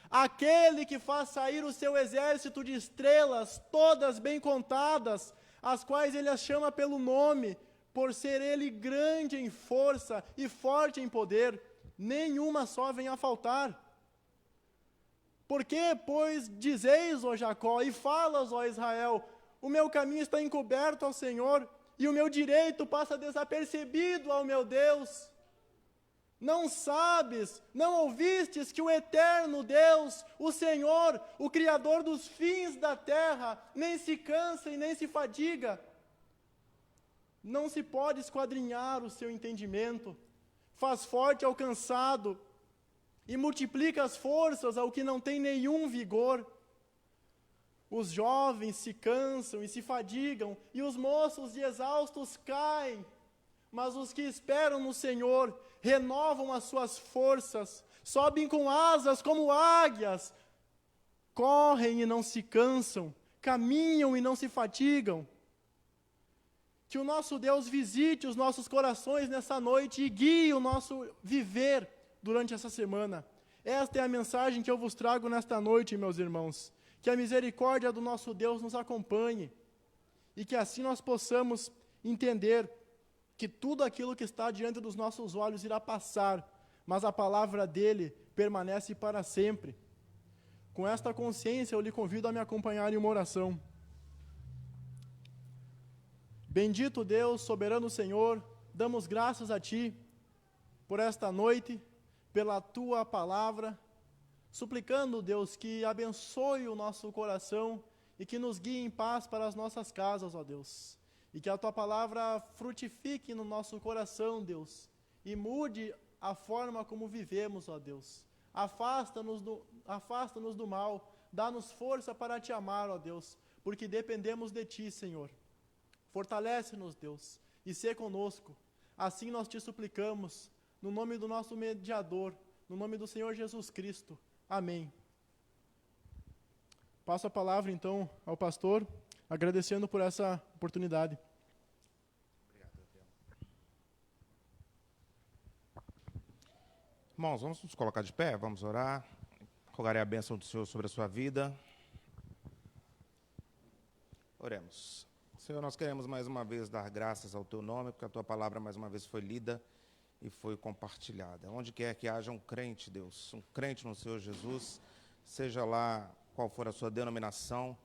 Aquele que faz sair o seu exército de estrelas, todas bem contadas, as quais ele as chama pelo nome, por ser ele grande em força e forte em poder, nenhuma só vem a faltar. Por que, pois, dizeis, ó Jacó, e falas, ó Israel, o meu caminho está encoberto ao Senhor, e o meu direito passa desapercebido ao meu Deus? Não sabes, não ouvistes que o eterno Deus, o Senhor, o Criador dos fins da terra, nem se cansa e nem se fadiga? Não se pode esquadrinhar o seu entendimento, faz forte ao cansado e multiplica as forças ao que não tem nenhum vigor. Os jovens se cansam e se fadigam, e os moços e exaustos caem, mas os que esperam no Senhor renovam as suas forças, sobem com asas como águias, correm e não se cansam, caminham e não se fatigam. Que o nosso Deus visite os nossos corações nessa noite e guie o nosso viver durante essa semana. Esta é a mensagem que eu vos trago nesta noite, meus irmãos. Que a misericórdia do nosso Deus nos acompanhe e que assim nós possamos entender que tudo aquilo que está diante dos nossos olhos irá passar, mas a palavra dele permanece para sempre. Com esta consciência, eu lhe convido a me acompanhar em uma oração. Bendito Deus, soberano Senhor, damos graças a Ti por esta noite, pela Tua palavra, suplicando, Deus, que abençoe o nosso coração e que nos guie em paz para as nossas casas, ó Deus. e que a Tua palavra frutifique no nosso coração, Deus, e mude a forma como vivemos, ó Deus. Afasta-nos do mal, dá-nos força para Te amar, ó Deus, porque dependemos de Ti, Senhor. Fortalece-nos, Deus, e sê conosco. Assim nós Te suplicamos, no nome do nosso mediador, no nome do Senhor Jesus Cristo. Amém. Passo a palavra, então, ao pastor, agradecendo por essa oportunidade. Irmãos, vamos nos colocar de pé, vamos orar. Rogarei a bênção do Senhor sobre a sua vida. Oremos. Senhor, nós queremos mais uma vez dar graças ao Teu nome, porque a Tua palavra mais uma vez foi lida e foi compartilhada. Onde quer que haja um crente, Deus, um crente no Senhor Jesus, seja lá qual for a sua denominação,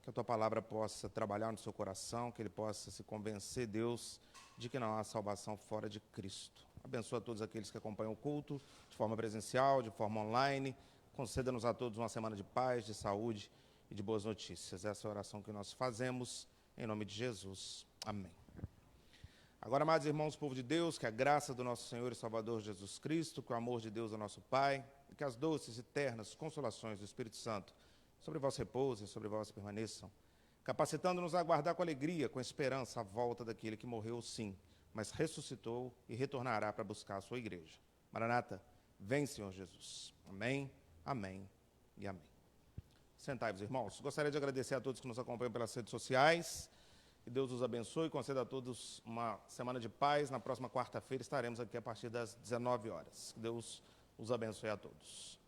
que a Tua palavra possa trabalhar no seu coração, que ele possa se convencer, Deus, de que não há salvação fora de Cristo. Abençoa todos aqueles que acompanham o culto, de forma presencial, de forma online. Conceda-nos a todos uma semana de paz, de saúde e de boas notícias. Essa é a oração que nós fazemos, em nome de Jesus. Amém. Agora, amados irmãos, povo de Deus, que a graça do nosso Senhor e Salvador Jesus Cristo, que o amor de Deus, o nosso Pai, e que as doces e ternas consolações do Espírito Santo sobre vós repousem, sobre vós permaneçam, capacitando-nos a aguardar com alegria, com esperança, a volta daquele que morreu, sim, mas ressuscitou e retornará para buscar a sua igreja. Maranata, vem, Senhor Jesus. Amém, amém e amém. Sentai-vos, irmãos. Gostaria de agradecer a todos que nos acompanham pelas redes sociais. Que Deus os abençoe e conceda a todos uma semana de paz. Na próxima quarta-feira estaremos aqui a partir das 19 horas. Que Deus os abençoe a todos.